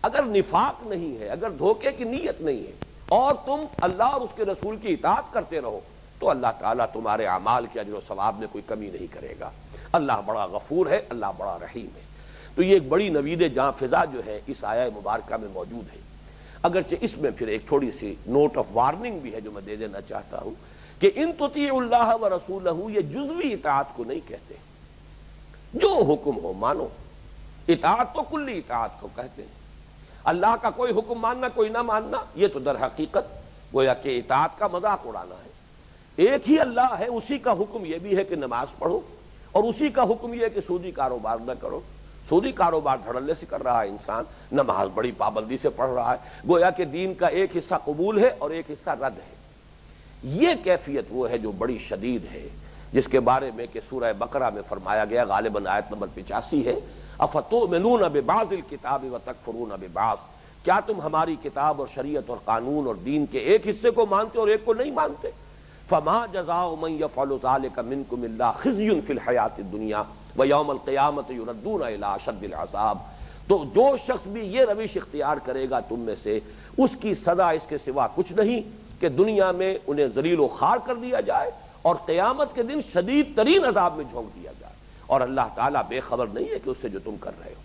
Speaker 1: اگر نفاق نہیں ہے، اگر دھوکے کی نیت نہیں ہے اور تم اللہ اور اس کے رسول کی اطاعت کرتے رہو تو اللہ تعالیٰ تمہارے اعمال کے اجر و ثواب میں کوئی کمی نہیں کرے گا۔ اللہ بڑا غفور ہے، اللہ بڑا رحیم ہے۔ تو یہ ایک بڑی نوید جاں فضا جو ہے اس آیہ مبارکہ میں موجود ہے۔ اگرچہ اس میں پھر ایک تھوڑی سی نوٹ آف وارننگ بھی ہے جو میں دے دینا چاہتا ہوں کہ ان تطیعوا اللہ ورسولہ، یہ جزوی اطاعت کو نہیں کہتے، جو حکم ہو مانو۔ اطاعت تو کلی اطاعت کو کہتے ہیں۔ اللہ کا کوئی حکم ماننا کوئی نہ ماننا یہ تو در حقیقت گویا کہ اطاعت کا مذاق اڑانا ہے۔ ایک ہی اللہ ہے، اسی کا حکم یہ بھی ہے کہ نماز پڑھو، اور اسی کا حکم یہ ہے کہ سودی کاروبار نہ کرو۔ سودی کاروبار دھڑلے سے کر رہا ہے انسان، نماز بڑی پابندی سے پڑھ رہا ہے، گویا کہ دین کا ایک حصہ قبول ہے اور ایک حصہ رد ہے۔ یہ کیفیت وہ ہے جو بڑی شدید ہے، جس کے بارے میں کہ سورہ بقرہ میں فرمایا گیا، غالباً آیت نمبر 85 ہے، افتؤمنون ببعض الکتاب وتکفرون ببعض، کیا تم ہماری کتاب اور شریعت اور قانون اور دین کے ایک حصے کو مانتے اور ایک کو نہیں مانتے؟ فما جزاء من يفعل ذلك منكم الا خزي في الحیاۃ الدنیا ویوم القیامۃ یردون الی اشد العذاب۔ تو جو شخص بھی یہ روش اختیار کرے گا تم میں سے، اس کی سزا اس کے سوا کچھ نہیں کہ دنیا میں انہیں ذلیل و خوار کر دیا جائے اور قیامت کے دن شدید ترین عذاب میں جھونک دیا جائے، اور اللہ تعالیٰ بے خبر نہیں ہے کہ اس سے جو تم کر رہے ہو۔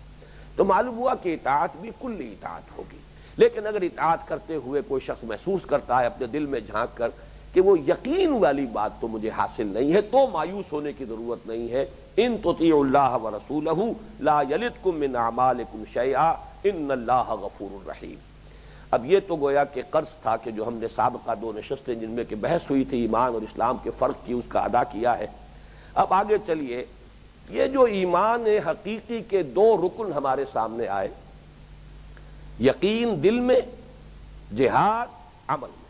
Speaker 1: تو معلوم ہوا کہ اطاعت بھی کلی اطاعت ہوگی، لیکن اگر اطاعت کرتے ہوئے کوئی شخص محسوس کرتا ہے اپنے دل میں جھانک کر کہ وہ یقین والی بات تو مجھے حاصل نہیں ہے، تو مایوس ہونے کی ضرورت نہیں ہے۔ ان تطیعوا اللہ ورسولہ لا یلدکم من اعمالکم شیئا ان اللہ غفور الرحیم۔ اب یہ تو گویا کہ قرض تھا کہ جو ہم نے سابقہ 2 نشستیں جن میں کہ بحث ہوئی تھی ایمان اور اسلام کے فرق کی، اس کا ادا کیا ہے۔ اب آگے چلیے، یہ جو ایمان حقیقی کے 2 رکن ہمارے سامنے آئے، یقین دل میں، جہاد عمل میں،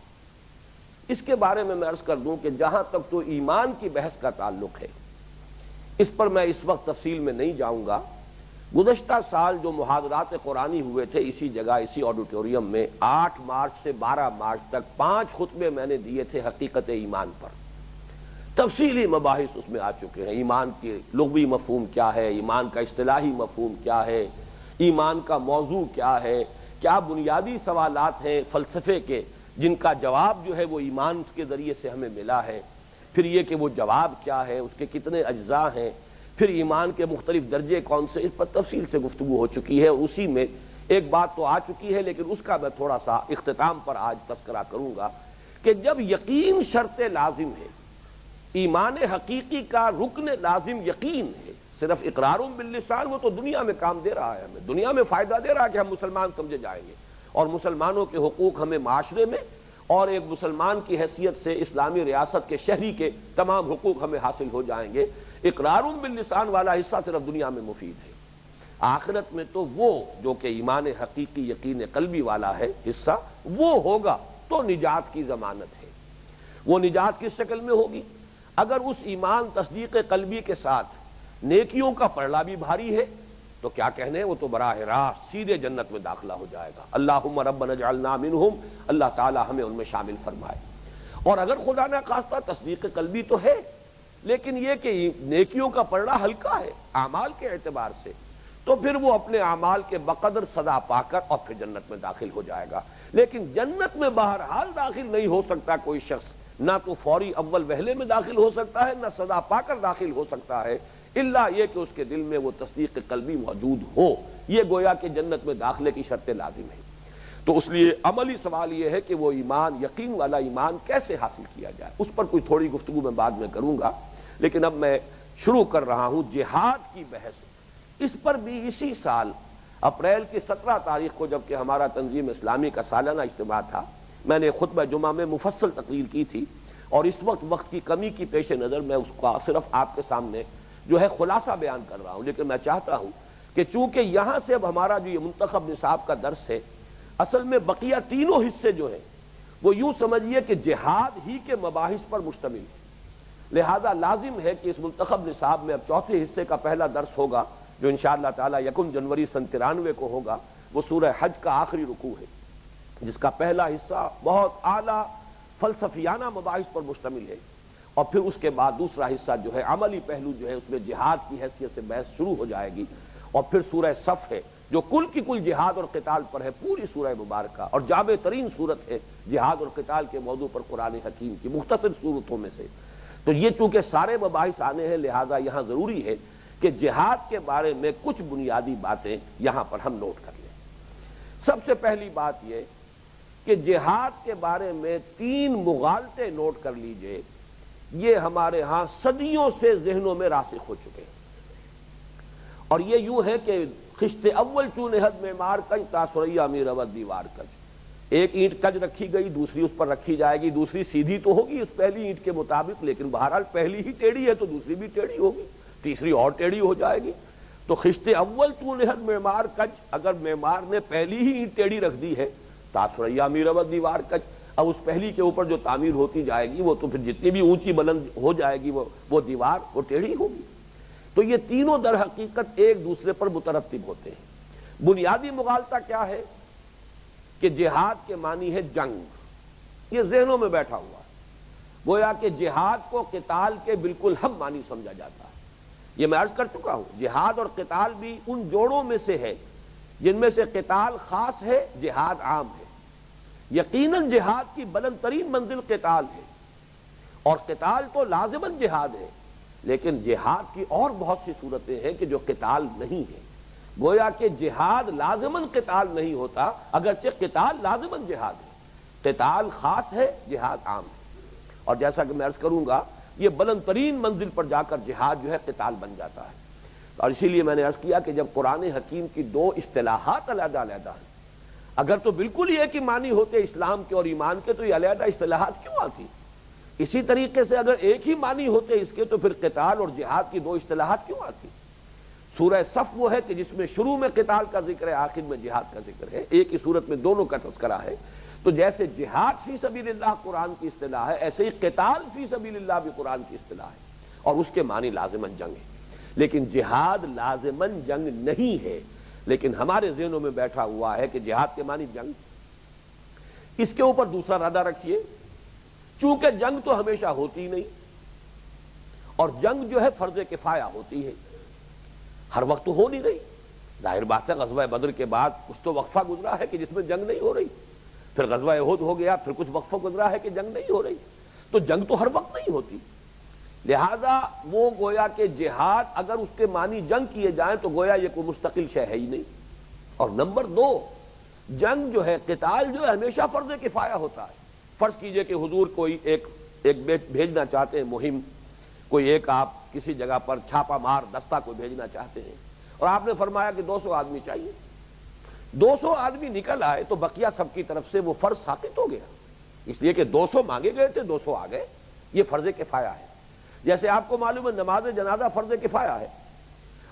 Speaker 1: اس کے بارے میں عرض کر دوں کہ جہاں تک تو ایمان کی بحث کا تعلق ہے، اس پر میں اس وقت تفصیل میں نہیں جاؤں گا۔ گزشتہ سال جو محاضرات قرآنی ہوئے تھے اسی جگہ اسی آڈیٹوریم میں 8 مارچ سے 12 مارچ تک 5 خطبے میں نے دیے تھے حقیقت ایمان پر۔ تفصیلی مباحث اس میں آ چکے ہیں، ایمان کے لغوی مفہوم کیا ہے، ایمان کا اصطلاحی مفہوم کیا ہے، ایمان کا موضوع کیا ہے، کیا بنیادی سوالات ہیں فلسفے کے جن کا جواب جو ہے وہ ایمان کے ذریعے سے ہمیں ملا ہے، پھر یہ کہ وہ جواب کیا ہے، اس کے کتنے اجزاء ہیں، پھر ایمان کے مختلف درجے کون سے، اس پر تفصیل سے گفتگو ہو چکی ہے۔ اسی میں ایک بات تو آ چکی ہے لیکن اس کا میں تھوڑا سا اختتام پر آج تذکرہ کروں گا کہ جب یقین شرط لازم ہے، ایمان حقیقی کا رکن لازم یقین ہے، صرف اقرار باللسان وہ تو دنیا میں کام دے رہا ہے، ہمیں دنیا میں فائدہ دے رہا ہے کہ ہم مسلمان سمجھے جائیں گے اور مسلمانوں کے حقوق ہمیں معاشرے میں اور ایک مسلمان کی حیثیت سے اسلامی ریاست کے شہری کے تمام حقوق ہمیں حاصل ہو جائیں گے۔ اقرار باللسان والا حصہ صرف دنیا میں مفید ہے، آخرت میں تو وہ جو کہ ایمان حقیقی یقین قلبی والا ہے حصہ وہ ہوگا تو نجات کی ضمانت ہے۔ وہ نجات کس شکل میں ہوگی؟ اگر اس ایمان تصدیق قلبی کے ساتھ نیکیوں کا پلڑا بھی بھاری ہے، تو کیا کہنے، وہ تو براہ راست سیدھے جنت میں داخلہ ہو جائے گا۔ اللہم ربنا اجعلنا منہم، اللہ تعالی ہمیں ان میں شامل فرمائے۔ اور اگر خدا نہ خواستہ تصدیق قلبی تو ہے، لیکن یہ کہ نیکیوں کا پلڑا ہلکا ہے اعمال کے اعتبار سے، تو پھر وہ اپنے اعمال کے بقدر سزا پا کر اور پھر جنت میں داخل ہو جائے گا۔ لیکن جنت میں بہرحال داخل نہیں ہو سکتا کوئی شخص، نہ تو فوری اول وہلے میں داخل ہو سکتا ہے، نہ سزا پا کر داخل ہو سکتا ہے، الا یہ کہ اس کے دل میں وہ تصدیق قلبی موجود ہو۔ یہ گویا کہ جنت میں داخلے کی شرط لازم ہے۔ تو اس لیے عملی سوال یہ ہے کہ وہ ایمان، یقین والا ایمان کیسے حاصل کیا جائے، اس پر کوئی تھوڑی گفتگو میں بعد میں کروں گا، لیکن اب میں شروع کر رہا ہوں جہاد کی بحث۔ اس پر بھی اسی سال اپریل کی 17 تاریخ کو، جبکہ ہمارا تنظیم اسلامی کا سالانہ اجتماع تھا، میں نے خطبہ جمعہ میں مفصل تقریر کی تھی، اور اس وقت کی کمی کی پیش نظر میں اس کا صرف آپ کے سامنے جو ہے خلاصہ بیان کر رہا ہوں۔ لیکن میں چاہتا ہوں کہ چونکہ یہاں سے اب ہمارا جو یہ منتخب نصاب کا درس ہے، اصل میں بقیہ تینوں حصے جو ہیں وہ یوں سمجھیے کہ جہاد ہی کے مباحث پر مشتمل ہے، لہذا لازم ہے کہ اس منتخب نصاب میں اب چوتھے حصے کا پہلا درس ہوگا، جو انشاءاللہ تعالی 1 جنوری سن 93 کو ہوگا۔ وہ سورہ حج کا آخری رکوع ہے، جس کا پہلا حصہ بہت اعلیٰ فلسفیانہ مباحث پر مشتمل ہے، اور پھر اس کے بعد دوسرا حصہ جو ہے عملی پہلو جو ہے اس میں جہاد کی حیثیت سے بحث شروع ہو جائے گی، اور پھر سورہ صف ہے جو کل کی کل جہاد اور قتال پر ہے، پوری سورہ مبارکہ، اور جامع ترین صورت ہے جہاد اور قتال کے موضوع پر قرآن حکیم کی مختصر صورتوں میں سے۔ تو یہ چونکہ سارے مباحث آنے ہیں، لہذا یہاں ضروری ہے کہ جہاد کے بارے میں کچھ بنیادی باتیں یہاں پر ہم نوٹ کر لیں۔ سب سے پہلی بات یہ کہ جہاد کے بارے میں 3 مغالطے نوٹ کر لیجئے، یہ ہمارے ہاں صدیوں سے ذہنوں میں راسخ ہو چکے ہیں، اور یہ یوں ہے کہ خشت اول چون حد معمار کج تاثریا امیر اود دیوار کج، ایک اینٹ کج رکھی گئی، دوسری اس پر رکھی جائے گی، دوسری سیدھی تو ہوگی اس پہلی اینٹ کے مطابق، لیکن بہرحال پہلی ہی ٹیڑھی ہے تو دوسری بھی ٹیڑھی ہوگی، تیسری اور ٹیڑھی ہو جائے گی۔ تو خشت اول چون حد معمار کج، اگر معمار نے پہلی ہی اینٹ ٹیڑھی رکھ دی ہے، تاثریا امیر اود دیوار کج، اب اس پہلی کے اوپر جو تعمیر ہوتی جائے گی وہ تو پھر جتنی بھی اونچی بلند ہو جائے گی وہ دیوار وہ ٹیڑھی ہوگی۔ تو یہ تینوں در حقیقت ایک دوسرے پر مترتب ہوتے ہیں۔ بنیادی مغالطہ کیا ہے کہ جہاد کے معنی ہے جنگ، یہ ذہنوں میں بیٹھا ہوا ہے، گویا کہ جہاد کو قتال کے بالکل ہم معنی سمجھا جاتا ہے۔ یہ میں عرض کر چکا ہوں، جہاد اور قتال بھی ان جوڑوں میں سے ہے جن میں سے قتال خاص ہے، جہاد عام ہے۔ یقیناً جہاد کی بلند ترین منزل قتال ہے، اور قتال تو لازماً جہاد ہے، لیکن جہاد کی اور بہت سی صورتیں ہیں کہ جو قتال نہیں ہے، گویا کہ جہاد لازماً قتال نہیں ہوتا، اگرچہ قتال لازماً جہاد ہے، قتال خاص ہے، جہاد عام ہے۔ اور جیسا کہ میں عرض کروں گا، یہ بلند ترین منزل پر جا کر جہاد جو ہے قتال بن جاتا ہے۔ اور اسی لیے میں نے عرض کیا کہ جب قرآن حکیم کی 2 اصطلاحات علیحدہ علیحدہ ہیں، اگر تو بالکل ہی ایک ہی معنی ہوتے اسلام کے اور ایمان کے تو یہ علیحدہ اصطلاحات کیوں آتی؟ اسی طریقے سے اگر ایک ہی معنی ہوتے اس کے تو پھر قتال اور جہاد کی 2 اصطلاحات کیوں آتی؟ سورہ صف وہ ہے کہ جس میں شروع میں قتال کا ذکر ہے، آخر میں جہاد کا ذکر ہے، ایک ہی صورت میں دونوں کا تذکرہ ہے۔ تو جیسے جہاد فی سبیل اللہ قرآن کی اصطلاح ہے، ایسے ہی قتال فی سبیل اللہ بھی قرآن کی اصطلاح ہے، اور اس کے معنی لازماً جنگ ہے۔ لیکن جہاد لازماً جنگ نہیں ہے، لیکن ہمارے ذہنوں میں بیٹھا ہوا ہے کہ جہاد کے معنی جنگ۔ اس کے اوپر دوسرا ردہ رکھیے، چونکہ جنگ تو ہمیشہ ہوتی نہیں، اور جنگ جو ہے فرض کفایہ ہوتی ہے، ہر وقت تو ہو نہیں رہی۔ ظاہر بات ہے غزوہ بدر کے بعد کچھ تو وقفہ گزرا ہے کہ جس میں جنگ نہیں ہو رہی، پھر غزوہ احد ہو گیا، پھر کچھ وقفہ گزرا ہے کہ جنگ نہیں ہو رہی، تو جنگ تو ہر وقت نہیں ہوتی۔ لہذا وہ گویا کہ جہاد اگر اس کے معنی جنگ کیے جائیں تو گویا یہ کوئی مستقل شے ہے ہی نہیں۔ اور نمبر 2، جنگ جو ہے، قتال جو ہے ہمیشہ فرض کفایہ ہوتا ہے۔ فرض کیجئے کہ حضور کوئی ایک بھیجنا چاہتے ہیں مہم، کوئی ایک آپ کسی جگہ پر چھاپا مار دستہ کو بھیجنا چاہتے ہیں، اور آپ نے فرمایا کہ 200 آدمی چاہیے، 200 آدمی نکل آئے تو بقیہ سب کی طرف سے وہ فرض ساقط ہو گیا، اس لیے کہ 200 مانگے گئے تھے، 200 آ گئے، یہ فرض کفایہ ہے۔ جیسے آپ کو معلوم ہے نماز جنازہ فرض کفایہ ہے،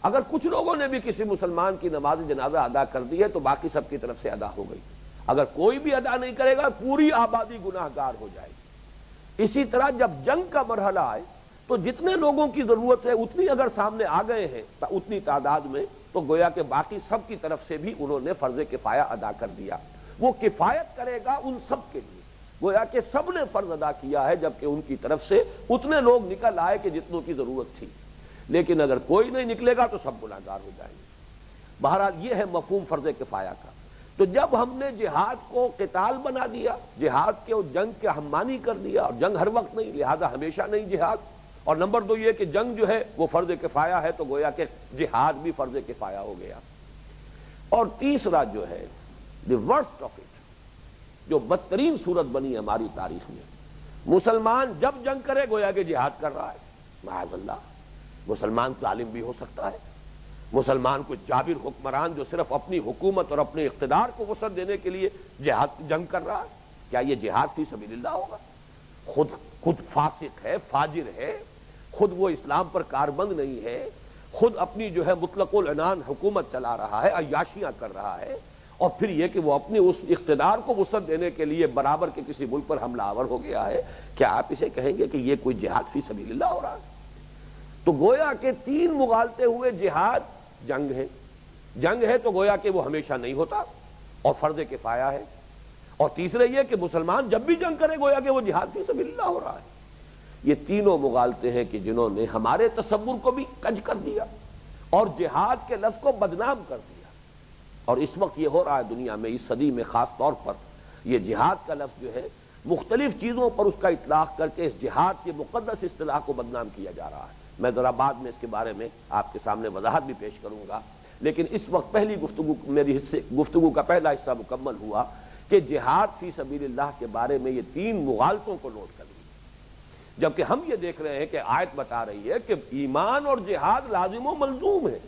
Speaker 1: اگر کچھ لوگوں نے بھی کسی مسلمان کی نماز جنازہ ادا کر دی ہے تو باقی سب کی طرف سے ادا ہو گئی، اگر کوئی بھی ادا نہیں کرے گا پوری آبادی گناہ گار ہو جائے گی۔ اسی طرح جب جنگ کا مرحلہ آئے تو جتنے لوگوں کی ضرورت ہے اتنی اگر سامنے آ گئے ہیں اتنی تعداد میں، تو گویا کہ باقی سب کی طرف سے بھی انہوں نے فرض کفایہ ادا کر دیا. وہ کفایت کرے گا ان سب کے لیے، گویا کہ سب نے فرض ادا کیا ہے، جبکہ ان کی طرف سے اتنے لوگ نکل آئے کہ جتنوں کی ضرورت تھی. لیکن اگر کوئی نہیں نکلے گا تو سب گنہگار ہو جائیں گے. بہرحال یہ ہے مفہوم فرض کفایہ کا. تو جب ہم نے جہاد کو قتال بنا دیا، جہاد کے جنگ کے ہم مانی کر دیا، اور جنگ ہر وقت نہیں، لہذا ہمیشہ نہیں جہاد، اور نمبر دو یہ کہ جنگ جو ہے وہ فرض کفایہ ہے، تو گویا کہ جہاد بھی فرض کفایہ ہو گیا. اور تیسرا جو ہے دی ورسٹ آف اٹ، جو بدترین صورت بنی ہماری تاریخ میں، مسلمان جب جنگ کرے گویا کہ جہاد کر رہا ہے. معاذ اللہ، مسلمان ظالم بھی ہو سکتا ہے. مسلمان کو جابر حکمران جو صرف اپنی حکومت اور اپنے اقتدار کو وسعت دینے کے لیے جنگ کر رہا ہے، کیا یہ جہاد فی سبیل اللہ ہوگا؟ خود فاسق ہے، فاجر ہے، خود وہ اسلام پر کاربند نہیں ہے، خود اپنی جو ہے مطلق العنان حکومت چلا رہا ہے، عیاشیاں کر رہا ہے، اور پھر یہ کہ وہ اپنے اس اقتدار کو وسعت دینے کے لیے برابر کے کسی ملک پر حملہ آور ہو گیا ہے، کیا آپ اسے کہیں گے کہ یہ کوئی جہاد فی سبیل اللہ ہو رہا ہے؟ تو گویا کہ تین مغالطے ہوئے. جہاد جنگ ہے، جنگ ہے تو گویا کہ وہ ہمیشہ نہیں ہوتا اور فرض کفایہ ہے. اور تیسرے یہ کہ مسلمان جب بھی جنگ کرے گویا کہ وہ جہاد فی سبیل اللہ ہو رہا ہے. یہ تینوں مغالطے ہیں کہ جنہوں نے ہمارے تصور کو بھی کج کر دیا اور جہاد کے لفظ کو بدنام کر دیا. اور اس وقت یہ ہو رہا ہے دنیا میں، اس صدی میں خاص طور پر، یہ جہاد کا لفظ جو ہے مختلف چیزوں پر اس کا اطلاق کر کے اس جہاد کے مقدس اصطلاح کو بدنام کیا جا رہا ہے. میں ذرا بعد میں اس کے بارے میں آپ کے سامنے وضاحت بھی پیش کروں گا، لیکن اس وقت پہلی گفتگو کا پہلا حصہ مکمل ہوا کہ جہاد فی سبیل اللہ کے بارے میں یہ تین مغالطوں کو نوٹ کر لیا. جبکہ ہم یہ دیکھ رہے ہیں کہ آیت بتا رہی ہے کہ ایمان اور جہاد لازم و ملزوم ہے.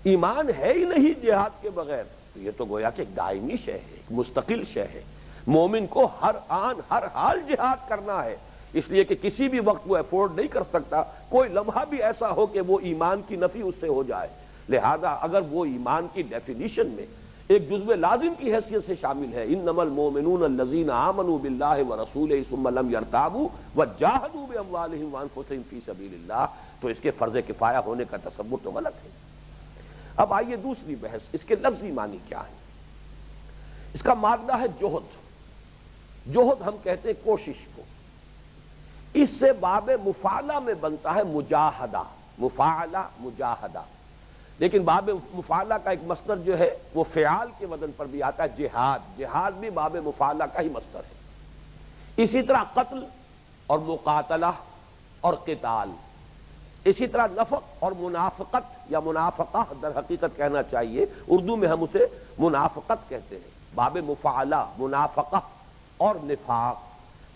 Speaker 1: ایمان ہے ہی نہیں جہاد کے بغیر، تو یہ تو گویا کہ ایک دائمی شے ہے، ایک مستقل شے ہے. مومن کو ہر آن ہر حال جہاد کرنا ہے، اس لیے کہ کسی بھی وقت وہ افورڈ نہیں کر سکتا کوئی لمحہ بھی ایسا ہو کہ وہ ایمان کی نفی اس سے ہو جائے. لہذا اگر وہ ایمان کی ڈیفینیشن میں ایک جزو لازم کی حیثیت سے شامل ہے، انما المؤمنون الذین آمنوا باللہ ورسولہ ثم لم یرتابوا وجاہدوا باموالہم وانفسہم فی سبیل اللہ، تو اس کے فرض کفایہ ہونے کا تصور تو غلط ہے. اب آئیے دوسری بحث، اس کے لفظی معنی کیا ہے؟ اس کا مادہ ہے جوہد. جوہد ہم کہتے ہیں کوشش کو. اس سے باب مفاعلہ میں بنتا ہے مجاہدہ، مفاعلہ مجاہدہ. لیکن باب مفاعلہ کا ایک مصدر جو ہے وہ فعال کے وزن پر بھی آتا ہے، جہاد. جہاد بھی باب مفاعلہ کا ہی مصدر ہے. اسی طرح قتل اور مقاتلہ اور قتال، اسی طرح نفق اور منافقت یا منافقہ در حقیقت کہنا چاہیے، اردو میں ہم اسے منافقت کہتے ہیں. باب مفاعلہ، منافقہ اور نفاق،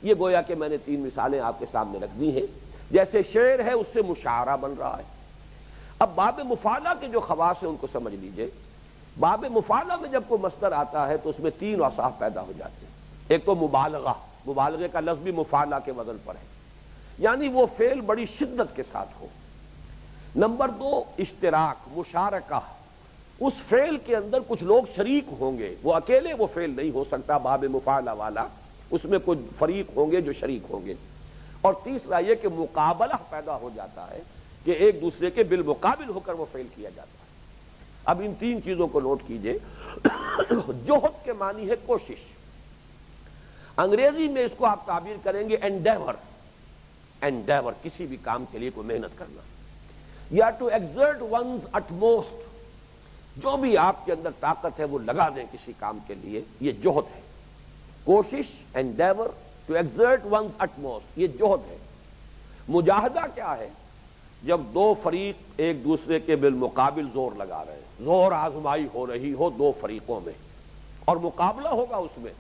Speaker 1: یہ گویا کہ میں نے تین مثالیں آپ کے سامنے رکھ دی ہیں. جیسے شعر ہے اس سے مشاعرہ بن رہا ہے. اب باب مفاعلہ کے جو خواص ہیں ان کو سمجھ لیجئے. باب مفاعلہ میں جب کوئی مصدر آتا ہے تو اس میں تین اوصاف پیدا ہو جاتے ہیں. ایک تو مبالغہ، مبالغے کا لفظ بھی مفاعلہ کے وزن پر ہے، یعنی وہ فعل بڑی شدت کے ساتھ ہو. نمبر دو اشتراک، مشارکہ، اس فعل کے اندر کچھ لوگ شریک ہوں گے، وہ اکیلے وہ فعل نہیں ہو سکتا باب مفاعلہ والا، اس میں کچھ فریق ہوں گے جو شریک ہوں گے. اور تیسرا یہ کہ مقابلہ پیدا ہو جاتا ہے کہ ایک دوسرے کے بالمقابل ہو کر وہ فعل کیا جاتا ہے. اب ان تین چیزوں کو نوٹ کیجئے. جوہد کے معنی ہے کوشش. انگریزی میں اس کو آپ تعبیر کریں گے انڈیور. انڈیور کسی بھی کام کے لیے کوئی محنت کرنا، یا ٹو ایگزرٹ ونز اٹموسٹ، جو بھی آپ کے اندر طاقت ہے وہ لگا دیں کسی کام کے لیے، یہ جوہد ہے. کوشش، endeavour, to exert one's utmost, یہ جوہد ہے. مجاہدہ کیا ہے؟ جب دو فریق ایک دوسرے کے بالمقابل زور لگا رہے ہیں، زور آزمائی ہو رہی ہو دو فریقوں میں، اور مقابلہ ہوگا اس میں.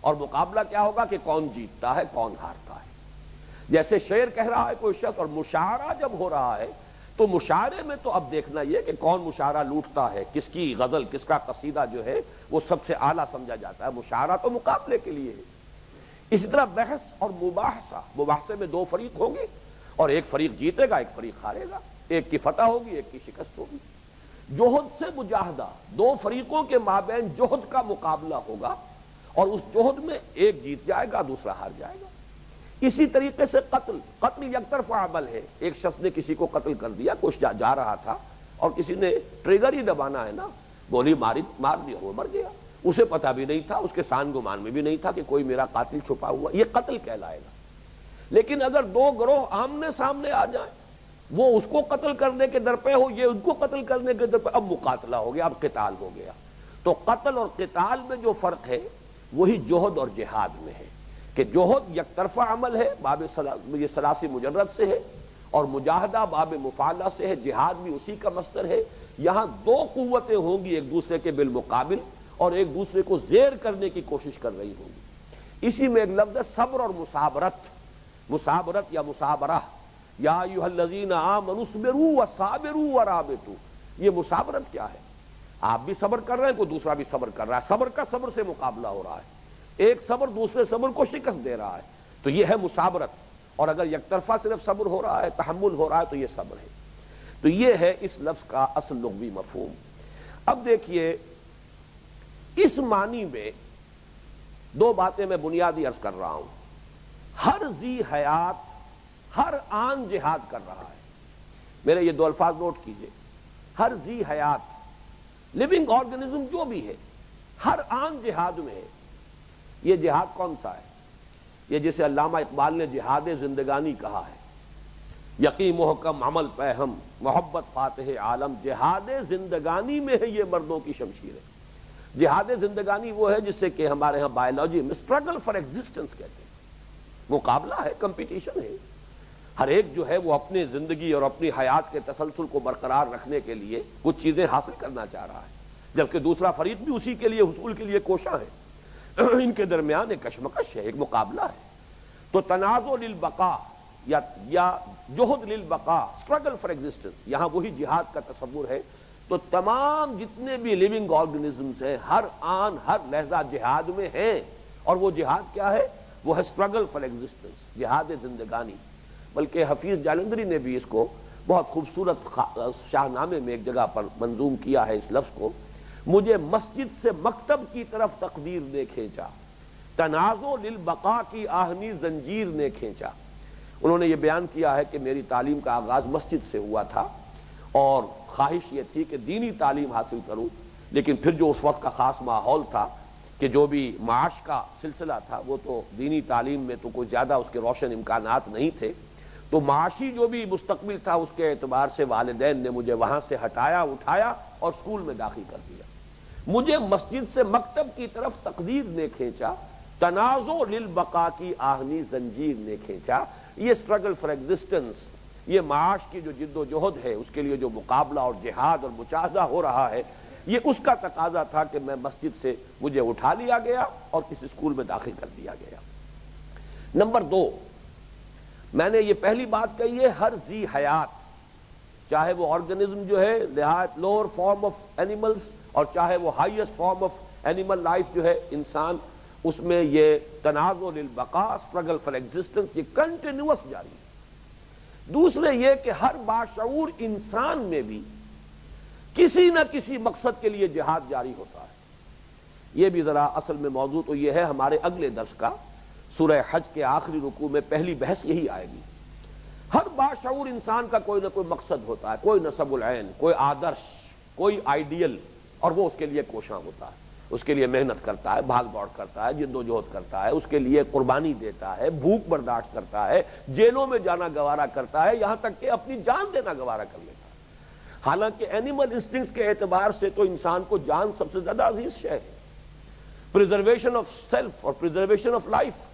Speaker 1: اور مقابلہ کیا ہوگا کہ کون جیتتا ہے کون ہارتا ہے. جیسے شعر کہہ رہا ہے کوئی شخص، اور مشاعرہ جب ہو رہا ہے تو مشاعرے میں تو اب دیکھنا یہ کہ کون مشاعرہ لوٹتا ہے، کس کی غزل، کس کا قصیدہ جو ہے وہ سب سے اعلیٰ سمجھا جاتا ہے. مشاعرہ تو مقابلے کے لیے ہے. اسی طرح بحث اور مباحثہ، مباحثے میں دو فریق ہوں گے اور ایک فریق جیتے گا ایک فریق ہارے گا، ایک کی فتح ہوگی ایک کی شکست ہوگی. جوہد سے مجاہدہ، دو فریقوں کے مابین جوہد کا مقابلہ ہوگا، اور اس جوہد میں ایک جیت جائے گا دوسرا ہار جائے گا. اسی طریقے سے قتل یک طرفہ عمل ہے. ایک شخص نے کسی کو قتل کر دیا, کچھ جا رہا تھا اور کسی نے ٹریگر ہی دبانا ہے نا, گولی مار دیا, وہ مر گیا. اسے پتہ بھی نہیں تھا, اس کے سان گمان میں بھی نہیں تھا کہ کوئی میرا قاتل چھپا ہوا, یہ قتل کہلائے گا. لیکن اگر دو گروہ آمنے سامنے آ جائیں, وہ اس کو قتل کرنے کے در پہ ہو, یہ ان کو قتل کرنے کے در پہ, اب مقاتلہ ہو گیا, اب قتال ہو گیا. تو قتل اور قتال میں جو فرق ہے وہی جوہد اور جہاد میں ہے کہ جوہد یک طرفہ عمل ہے, باب یہ ثلاثی مجرد سے ہے, اور مجاہدہ باب مفاعلہ سے ہے, جہاد بھی اسی کا مصدر ہے. یہاں دو قوتیں ہوں گی ایک دوسرے کے بالمقابل اور ایک دوسرے کو زیر کرنے کی کوشش کر رہی ہوں گی. اسی میں ایک لفظ ہے صبر اور مسابرت یا مسابرہ. یا ایھا الذین آمنوا اصبروا وصابروا ورابطوا, یہ مسابرت کیا ہے؟ آپ بھی صبر کر رہے ہیں, کوئی دوسرا بھی صبر کر رہا ہے, صبر کا صبر سے مقابلہ ہو رہا ہے, ایک صبر دوسرے صبر کو شکست دے رہا ہے, تو یہ ہے مسابرت. اور اگر یک طرفہ صرف صبر ہو رہا ہے, تحمل ہو رہا ہے, تو یہ صبر ہے. تو یہ ہے اس لفظ کا اصل لغوی مفہوم. اب دیکھیے اس معنی میں دو باتیں میں بنیادی عرض کر رہا ہوں. ہر ذی حیات ہر آن جہاد کر رہا ہے. میرے یہ دو الفاظ نوٹ کیجئے, ہر ذی حیات, لیونگ آرگنزم جو بھی ہے, ہر آن جہاد میں ہے. یہ جہاد کون سا ہے؟ یہ جسے علامہ اقبال نے جہاد زندگانی کہا ہے. یقین محکم عمل پہم محبت فاتح عالم, جہاد زندگانی میں ہے یہ مردوں کی شمشیر ہے. جہاد زندگانی وہ ہے جسے کہ ہمارے ہاں بایولوجی میں اسٹرگل فار ایگزسٹنس کہتے ہیں. مقابلہ ہے, کمپٹیشن ہے. ہر ایک جو ہے وہ اپنی زندگی اور اپنی حیات کے تسلسل کو برقرار رکھنے کے لیے کچھ چیزیں حاصل کرنا چاہ رہا ہے, جبکہ دوسرا فریق بھی اسی کے لیے حصول کے لیے کوشاں ہے. ان کے درمیان ایک کشمکش ہے, ایک مقابلہ ہے. تو تنازع للبقاء یا جہد للبقاء, اسٹرگل فار ایگزسٹنس, یہاں وہی جہاد کا تصور ہے. تو تمام جتنے بھی لیونگ آرگنزمز ہیں ہر آن ہر لحظہ جہاد میں ہیں, اور وہ جہاد کیا ہے؟ وہ ہے اسٹرگل فار ایگزسٹنس, جہاد زندگانی. بلکہ حفیظ جالندری نے بھی اس کو بہت خوبصورت شاہ نامے میں ایک جگہ پر منظوم کیا ہے اس لفظ کو. مجھے مسجد سے مکتب کی طرف تقدیر نے کھینچا, تنازع للبقاء کی آہنی زنجیر نے کھینچا. انہوں نے یہ بیان کیا ہے کہ میری تعلیم کا آغاز مسجد سے ہوا تھا, اور خواہش یہ تھی کہ دینی تعلیم حاصل کروں. لیکن پھر جو اس وقت کا خاص ماحول تھا کہ جو بھی معاش کا سلسلہ تھا وہ تو دینی تعلیم میں تو کوئی زیادہ اس کے روشن امکانات نہیں تھے. تو معاشی جو بھی مستقبل تھا اس کے اعتبار سے والدین نے مجھے وہاں سے ہٹایا, اٹھایا اور اسکول میں داخل کر دیا. مجھے مسجد سے مکتب کی طرف تقدیر نے کھینچا, تنازع للبقاء کی آہنی زنجیر نے کھینچا. یہ اسٹرگل فار ایگزسٹنس, یہ معاش کی جو جد و جہد ہے, اس کے لیے جو مقابلہ اور جہاد اور مجاہدہ ہو رہا ہے, یہ اس کا تقاضا تھا کہ میں مسجد سے مجھے اٹھا لیا گیا اور کسی اسکول میں داخل کر دیا گیا. نمبر دو, میں نے یہ پہلی بات کہی ہے, ہر ذی حیات, چاہے وہ آرگنزم جو ہے نہایت لوور فارم آف اینیملز, اور چاہے وہ highest form of animal life جو ہے انسان, اس میں یہ تنازع للبقاء, اسٹرگل فار ایگزسٹنس, یہ کنٹینیوس جاری ہے. دوسرے یہ کہ ہر باشعور انسان میں بھی کسی نہ کسی مقصد کے لیے جہاد جاری ہوتا ہے. یہ بھی ذرا اصل میں موضوع تو یہ ہے ہمارے اگلے درس کا, سورہ حج کے آخری رکوع میں پہلی بحث یہی آئے گی. ہر باشعور انسان کا کوئی نہ کوئی مقصد ہوتا ہے, کوئی نصب العین, کوئی آدرش, کوئی آئیڈیل, اور وہ اس کے لیے کوشاں ہوتا ہے, اس کے لیے محنت کرتا ہے, بھاگ دوڑ کرتا ہے, جد و جہد کرتا ہے, اس کے لیے قربانی دیتا ہے, بھوک برداشت کرتا ہے, جیلوں میں جانا گوارا کرتا ہے, یہاں تک کہ اپنی جان دینا گوارا کر لیتا ہے. حالانکہ اینیمل انسٹنکٹس کے اعتبار سے تو انسان کو جان سب سے زیادہ عزیز شے ہے. پریزرویشن آف سیلف اور پریزرویشن آف لائف,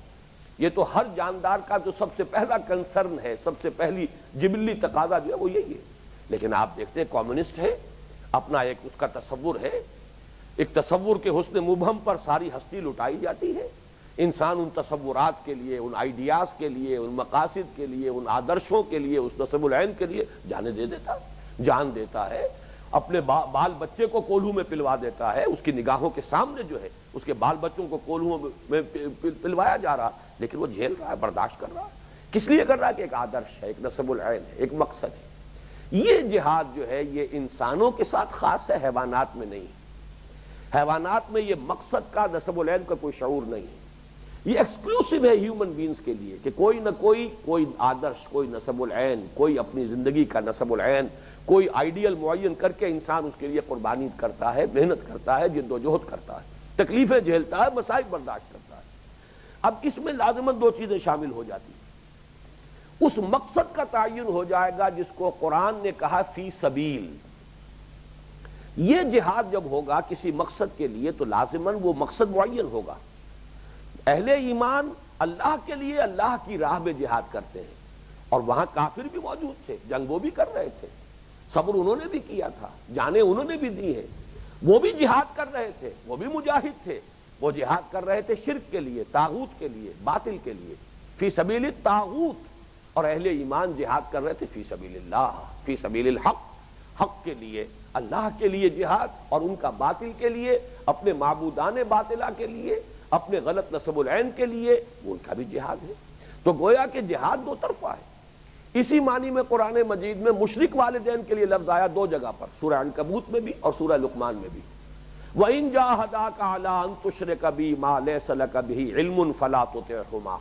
Speaker 1: یہ تو ہر جاندار کا جو سب سے پہلا کنسرن ہے, سب سے پہلی جبلی تقاضا جو ہے وہ یہی ہے. لیکن آپ دیکھتے ہیں کمیونسٹ ہے, اپنا ایک اس کا تصور ہے, ایک تصور کے حسن مبہم پر ساری ہستی لٹائی جاتی ہے. انسان ان تصورات کے لیے, ان آئیڈیاز کے لیے, ان مقاصد کے لیے, ان آدرشوں کے لیے, اس نصب العین کے لیے جانے دے دیتا, جان دیتا ہے. اپنے بال بچے کو کولہو میں پلوا دیتا ہے, اس کی نگاہوں کے سامنے جو ہے اس کے بال بچوں کو کولہوں میں پلوایا جا رہا, لیکن وہ جھیل رہا ہے, برداشت کر رہا ہے. کس لیے کر رہا ہے؟ کہ ایک آدرش ہے, ایک نصب العین ہے, ایک مقصد ہے. یہ جہاد جو ہے یہ انسانوں کے ساتھ خاص ہے, حیوانات میں نہیں. حیوانات میں یہ مقصد کا, نصب العین کا کوئی شعور نہیں ہے. یہ ایکسکلوسیو ہے ہیومن بینز کے لیے کہ کوئی نہ کوئی آدرش، کوئی نسب العین، کوئی اپنی زندگی کا نسب العین، کوئی آئیڈیل معین کر کے انسان اس کے لیے قربانی کرتا ہے، محنت کرتا ہے، جد و جہد کرتا ہے، تکلیفیں جھیلتا ہے، مصائب برداشت کرتا ہے۔ اب اس میں لازماً دو چیزیں شامل ہو جاتی ہیں۔ اس مقصد کا تعین ہو جائے گا جس کو قرآن نے کہا فی سبیل۔ یہ جہاد جب ہوگا کسی مقصد کے لیے تو لازماً وہ مقصد معین ہوگا۔ اہل ایمان اللہ کے لیے اللہ کی راہ میں جہاد کرتے ہیں، اور وہاں کافر بھی موجود تھے، جنگ وہ بھی کر رہے تھے، صبر انہوں نے بھی کیا تھا، جانیں انہوں نے بھی دی ہیں، وہ بھی جہاد کر رہے تھے، وہ بھی مجاہد تھے، وہ جہاد کر رہے تھے شرک کے لیے، طاغوت کے لیے، باطل کے لیے، فی سبیل الطاغوت۔ اور اہل ایمان جہاد کر رہے تھے فی سبیل اللہ، فی سبیل الحق، حق کے لیے، اللہ کے لیے جہاد، اور ان کا باطل کے لیے، اپنے معبودان باطلہ کے لیے، اپنے غلط نسب العین کے لیے، وہ ان کا بھی جہاد ہے۔ تو گویا کہ جہاد دو طرفہ ہے۔ اسی معنی میں قرآن مجید میں مشرک والدین کے لیے لفظ آیا دو جگہ پر، سورہ عنکبوت میں بھی اور سورہ لقمان میں بھی۔ وَإِن جَاهَدَاكَ عَلَىٰ أَن تُشْرِكَ بِي مَا لَيْسَ لَكَ بِهِ عِلْمٌ فَلَا تُطِعْهُمَا،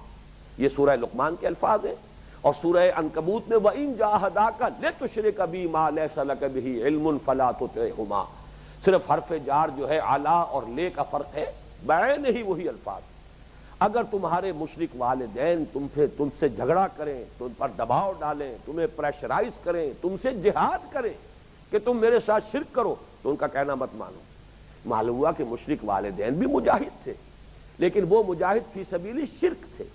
Speaker 1: یہ سورہ لقمان کے الفاظ ہیں، اور سورہ عنکبوت میں وَإِن جَاهَدَاكَ لِتُشْرِكَ بِي مَا لَيْسَ لَكَ بِهِ عِلْمٌ فَلَا تُطِعْهُمَا، صرف حرف جار جو ہے علی اور لے کا فرق ہے، بعین ہی وہی الفاظ۔ اگر تمہارے مشرک والدین تم سے جھگڑا کریں، تم پر دباؤ ڈالیں، تمہیں پریشرائز کریں، تم سے جہاد کریں کہ تم میرے ساتھ شرک کرو، تو ان کا کہنا مت مانو۔ معلوم ہوا کہ مشرک والدین بھی مجاہد تھے، لیکن وہ مجاہد فی سبیل شرک تھے،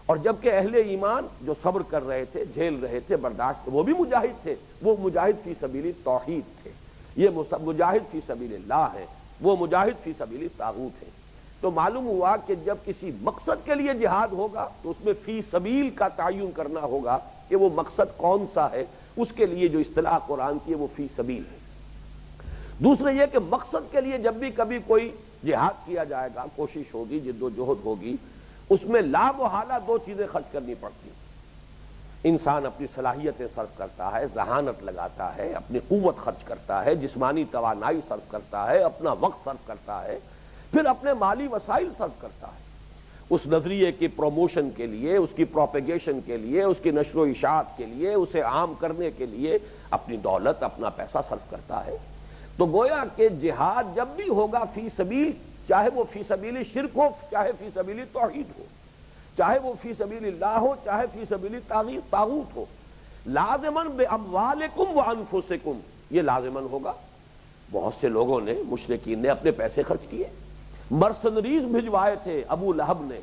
Speaker 1: اور جبکہ اہل ایمان جو صبر کر رہے تھے، جھیل رہے تھے، برداشت، وہ بھی مجاہد تھے، وہ مجاہد فی سبیل توحید تھے۔ یہ مجاہد فی سبیل اللہ ہے، وہ مجاہد فی سبیل طاغوت ہے۔ تو معلوم ہوا کہ جب کسی مقصد کے لیے جہاد ہوگا تو اس میں فی سبیل کا تعین کرنا ہوگا کہ وہ مقصد کون سا ہے، اس کے لیے جو اصطلاح قرآن کی ہے وہ فی سبیل ہے۔ دوسرے یہ کہ مقصد کے لیے جب بھی کبھی کوئی جہاد کیا جائے گا، کوشش ہوگی، جد و جہد ہوگی، اس میں لا محالہ دو چیزیں خرچ کرنی پڑتی ہیں۔ انسان اپنی صلاحیتیں صرف کرتا ہے، ذہانت لگاتا ہے، اپنی قوت خرچ کرتا ہے، جسمانی توانائی صرف کرتا ہے، اپنا وقت صرف کرتا ہے، پھر اپنے مالی وسائل صرف کرتا ہے، اس نظریے کی پروموشن کے لیے، اس کی پروپیگیشن کے لیے، اس کی نشر و اشاعت کے لیے، اسے عام کرنے کے لیے اپنی دولت، اپنا پیسہ صرف کرتا ہے۔ تو گویا کہ جہاد جب بھی ہوگا فی سبیل، چاہے وہ فی سبیل شرک ہو، چاہے فی سبیل توحید ہو، چاہے وہ فی سبیل اللہ ہو، چاہے فی سبیل طاغوت ہو، لازماً باموالکم وانفسکم، یہ لازماً ہوگا۔ بہت سے لوگوں نے، مشرکین نے اپنے پیسے خرچ کیے، مرسنریز بھجوائے تھے، ابو لہب نے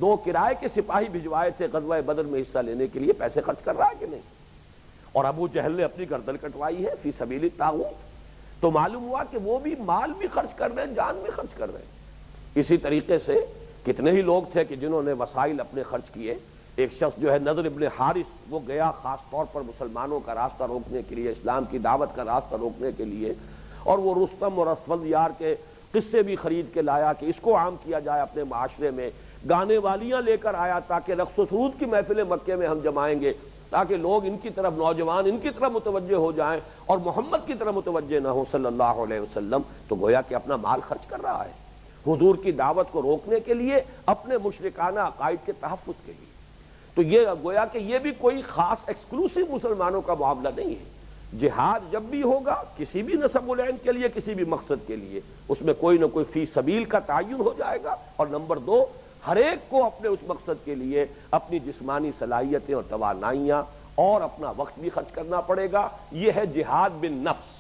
Speaker 1: 2 کرائے کے سپاہی بھجوائے تھے غزوہ بدر میں حصہ لینے کے لیے، پیسے خرچ کر رہا ہے کہ نہیں؟ اور ابو جہل نے اپنی گردن کٹوائی ہے فی سبیل طاغوت۔ تو معلوم ہوا کہ وہ بھی مال بھی خرچ کر رہے ہیں، جان بھی خرچ کر رہے ہیں۔ اسی طریقے سے کتنے ہی لوگ تھے کہ جنہوں نے وسائل اپنے خرچ کیے۔ ایک شخص جو ہے نضر ابن حارث، وہ گیا خاص طور پر مسلمانوں کا راستہ روکنے کے لیے، اسلام کی دعوت کا راستہ روکنے کے لیے، اور وہ رستم اور اسفندیار کے قصے بھی خرید کے لایا کہ اس کو عام کیا جائے اپنے معاشرے میں، گانے والیاں لے کر آیا تاکہ رقص و سرود کی محفلیں مکے میں ہم جمائیں گے، تاکہ لوگ ان کی طرف، نوجوان ان کی طرف متوجہ ہو جائیں اور محمد کی طرف متوجہ نہ ہو صلی اللہ علیہ وسلم۔ تو گویا کہ اپنا مال خرچ کر رہا ہے حضور کی دعوت کو روکنے کے لیے، اپنے مشرکانہ عقائد کے تحفظ کے لیے۔ تو یہ گویا کہ یہ بھی کوئی خاص ایکسکلوسیو مسلمانوں کا معاملہ نہیں ہے۔ جہاد جب بھی ہوگا کسی بھی نسب العین کے لیے، کسی بھی مقصد کے لیے، اس میں کوئی نہ کوئی فی سبیل کا تعین ہو جائے گا، اور نمبر 2، ہر ایک کو اپنے اس مقصد کے لیے اپنی جسمانی صلاحیتیں اور توانائیاں اور اپنا وقت بھی خرچ کرنا پڑے گا۔ یہ ہے جہاد بالنفس،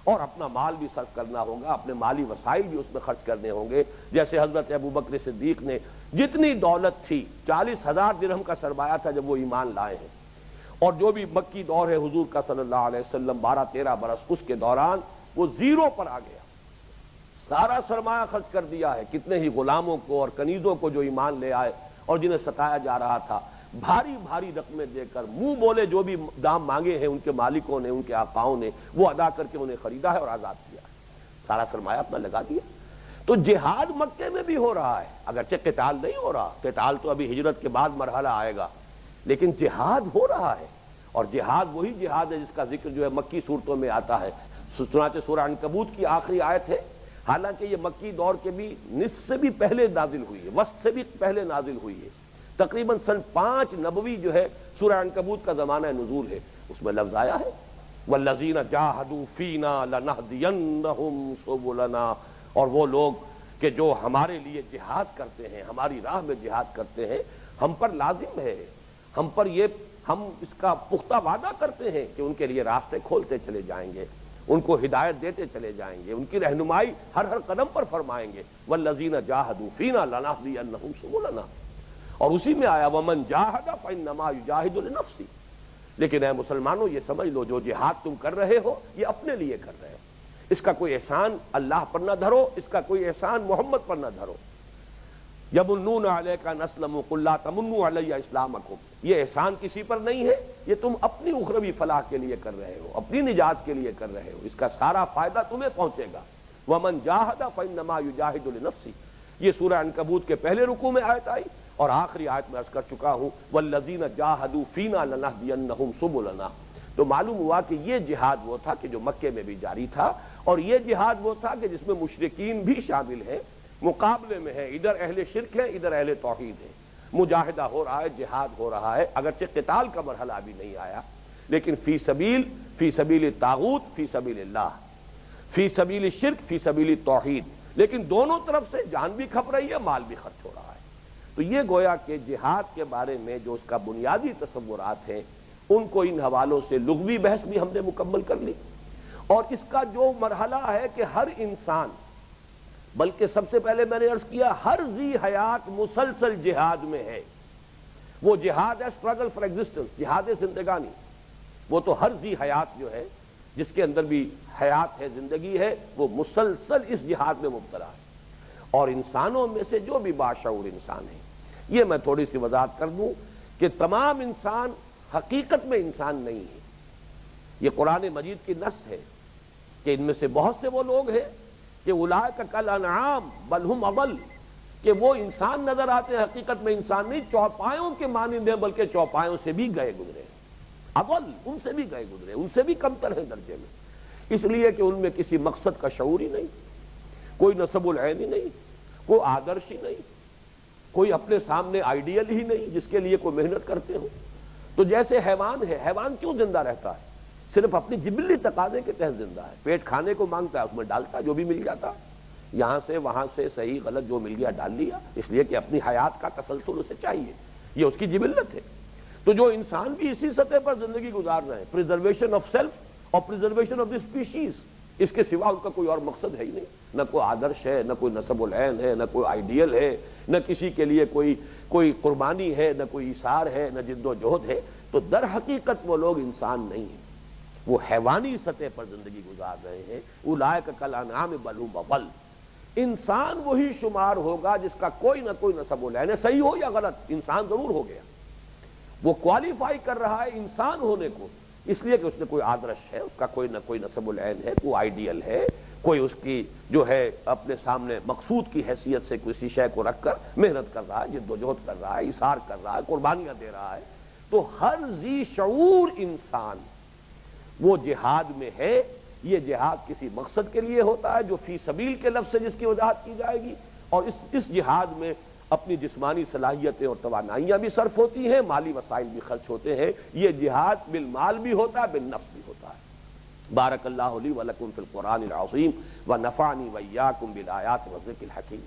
Speaker 1: اور اپنا مال بھی صرف کرنا ہوگا، اپنے مالی وسائل بھی اس میں خرچ کرنے ہوں گے۔ جیسے حضرت ابوبکر صدیق نے جتنی دولت تھی، 40,000 درہم کا سرمایہ تھا جب وہ ایمان لائے ہیں، اور جو بھی مکی دور ہے حضور کا صلی اللہ علیہ وسلم 12-13 برس، اس کے دوران وہ زیرو پر آ گیا، سارا سرمایہ خرچ کر دیا ہے۔ کتنے ہی غلاموں کو اور کنیزوں کو جو ایمان لے آئے اور جنہیں ستایا جا رہا تھا، بھاری بھاری رقمیں دے کر، منہ بولے جو بھی دام مانگے ہیں ان کے مالکوں نے، ان کے آقاؤں نے، وہ ادا کر کے انہیں خریدا ہے اور آزاد کیا ہے، سارا سرمایہ اپنا لگا دیا۔ تو جہاد مکے میں بھی ہو رہا ہے، اگرچہ قتال نہیں ہو رہا، قتال تو ابھی ہجرت کے بعد مرحلہ آئے گا، لیکن جہاد ہو رہا ہے، اور جہاد وہی جہاد ہے جس کا ذکر جو ہے مکی صورتوں میں آتا ہے۔ چنانچہ سورہ عنکبوت کی آخری آیت ہے حالانکہ یہ مکی دور کے بھی نصف سے بھی پہلے نازل ہوئی ہے، وسط سے بھی پہلے نازل ہوئی ہے، تقریباً سن 5 نبوی جو ہے سورہ عنکبوت کا زمانہ نزول ہے، اس میں لفظ آیا ہے والذین جاہدوا فینا لنہدینہم سبلنا، اور وہ لوگ کہ جو ہمارے لیے جہاد کرتے ہیں، ہماری راہ میں جہاد کرتے ہیں، ہم پر لازم ہے، ہم پر یہ ہم اس کا پختہ وعدہ کرتے ہیں کہ ان کے لیے راستے کھولتے چلے جائیں گے، ان کو ہدایت دیتے چلے جائیں گے، ان کی رہنمائی ہر ہر قدم پر فرمائیں گے، والذین جاہدوا فینا لنہدینہم سبلنا، اور اسی میں آیا ومن جاہد فانما یجاہد لنفسہ۔ لیکن اے مسلمانوں یہ سمجھ لو جو جہاد تم کر رہے ہو یہ اپنے لیے کر رہے ہو، اس کا کوئی احسان اللہ پر نہ دھرو، اس کا کوئی احسان محمد پر نہ دھرو۔ یمنون علیک ان اسلموا قل لا تمنوا علی اسلامکم، یہ احسان کسی پر نہیں ہے، یہ تم اپنی اخروی فلاح کے لیے کر رہے ہو، اپنی نجات کے لیے کر رہے ہو، اس کا سارا فائدہ تمہیں پہنچے گا۔ ومن جاہد فانما یجاہد لنفسہ، یہ سورہ عنکبوت کے پہلے رکوع میں آیت آئی، اور آخری آیت میں عرض کر چکا ہوں والذین جاہدوا فینا لنہدینہم سبلنا۔ تو معلوم ہوا کہ یہ جہاد وہ تھا کہ جو مکے میں بھی جاری تھا، اور یہ جہاد وہ تھا کہ جس میں مشرکین بھی شامل ہیں، مقابلے میں ہیں، ادھر اہل شرک ہیں ادھر اہل توحید ہیں، مجاہدہ ہو رہا ہے، جہاد ہو رہا ہے، اگرچہ قتال کا مرحلہ ابھی نہیں آیا، لیکن فی سبیل الطاغوت فی سبیل اللہ، فی سبیل الشرک فی سبیل التوحید، لیکن دونوں طرف سے جان بھی کھپ رہی ہے، مال بھی خرچ ہو رہا ہے۔ تو یہ گویا کہ جہاد کے بارے میں جو اس کا بنیادی تصورات ہیں ان کو ان حوالوں سے لغوی بحث بھی ہم نے مکمل کر لی، اور اس کا جو مرحلہ ہے کہ ہر انسان، بلکہ سب سے پہلے میں نے عرض کیا ہر ذی حیات مسلسل جہاد میں ہے، وہ جہاد ہے اسٹرگل فار ایگزسٹنس، جہاد زندگانی، وہ تو ہر ذی حیات جو ہے جس کے اندر بھی حیات ہے، زندگی ہے، وہ مسلسل اس جہاد میں مبتلا ہے۔ اور انسانوں میں سے جو بھی باشعور انسان ہیں، یہ میں تھوڑی سی وضاحت کر دوں کہ تمام انسان حقیقت میں انسان نہیں ہے، یہ قرآن مجید کی نص ہے کہ ان میں سے بہت سے وہ لوگ ہیں کہ اولئک کالانعام بل ہم اضل، کہ وہ انسان نظر آتے ہیں، حقیقت میں انسان نہیں، چوپایوں کے مانند ہیں، بلکہ چوپایوں سے بھی گئے گزرے، اضل ان سے بھی گئے گزرے، ان سے بھی کمتر ہیں درجے میں، اس لیے کہ ان میں کسی مقصد کا شعور ہی نہیں، کوئی نصب العین ہی نہیں، کوئی آدرش ہی نہیں، کوئی اپنے سامنے آئیڈیل ہی نہیں جس کے لیے کوئی محنت کرتے ہو۔ تو جیسے حیوان ہے، حیوان کیوں زندہ رہتا ہے؟ صرف اپنی جبلی تقاضے کے تحت زندہ ہے، پیٹ کھانے کو مانگتا ہے، اس میں ڈالتا ہے جو بھی مل جاتا، یہاں سے وہاں سے صحیح غلط جو مل گیا ڈال لیا، اس لیے کہ اپنی حیات کا تسلسل اسے چاہیے، یہ اس کی جبلت ہے۔ تو جو انسان بھی اسی سطح پر زندگی گزار رہے ہیں، پریزرویشن آف سیلف اور پریزرویشن آف دی اسپیشیز، اس کے سوا ان کا کوئی اور مقصد ہے ہی نہیں، نہ کوئی آدرش ہے، نہ کوئی نصب العین ہے، نہ کوئی آئیڈیل ہے، نہ کسی کے لیے کوئی قربانی ہے، نہ کوئی ایثار ہے، نہ جد و جہد ہے۔ تو در حقیقت وہ لوگ انسان نہیں ہیں، وہ حیوانی سطح پر زندگی گزار رہے ہیں۔ اولئک کالانعام بل ہم اضل، انسان وہی شمار ہوگا جس کا کوئی نہ کوئی نصب العین ہے، صحیح ہو یا غلط، انسان ضرور ہو گیا، وہ کوالیفائی کر رہا ہے انسان ہونے کو، اس لیے کہ اس نے کوئی آدرش ہے، اس کا کوئی نہ کوئی نصب العین ہے، کوئی آئیڈیل ہے، کوئی اس کی جو ہے اپنے سامنے مقصود کی حیثیت سے کسی شے کو رکھ کر محنت کر رہا ہے، جد و جہد کر رہا ہے، ایثار کر رہا ہے، قربانیاں دے رہا ہے۔ تو ہر ذی شعور انسان وہ جہاد میں ہے۔ یہ جہاد کسی مقصد کے لیے ہوتا ہے جو فی سبیل کے لفظ سے جس کی وضاحت کی جائے گی، اور اس جہاد میں اپنی جسمانی صلاحیتیں اور توانائیاں بھی صرف ہوتی ہیں، مالی وسائل بھی خرچ ہوتے ہیں۔ یہ جہاد بالمال بھی ہوتا ہے، بالنفس بھی ہوتا ہے۔ بارک اللہ لی ولکم فی القرآن العظیم ونفعنی وإیاکم بالآیات والذکر الحکیم۔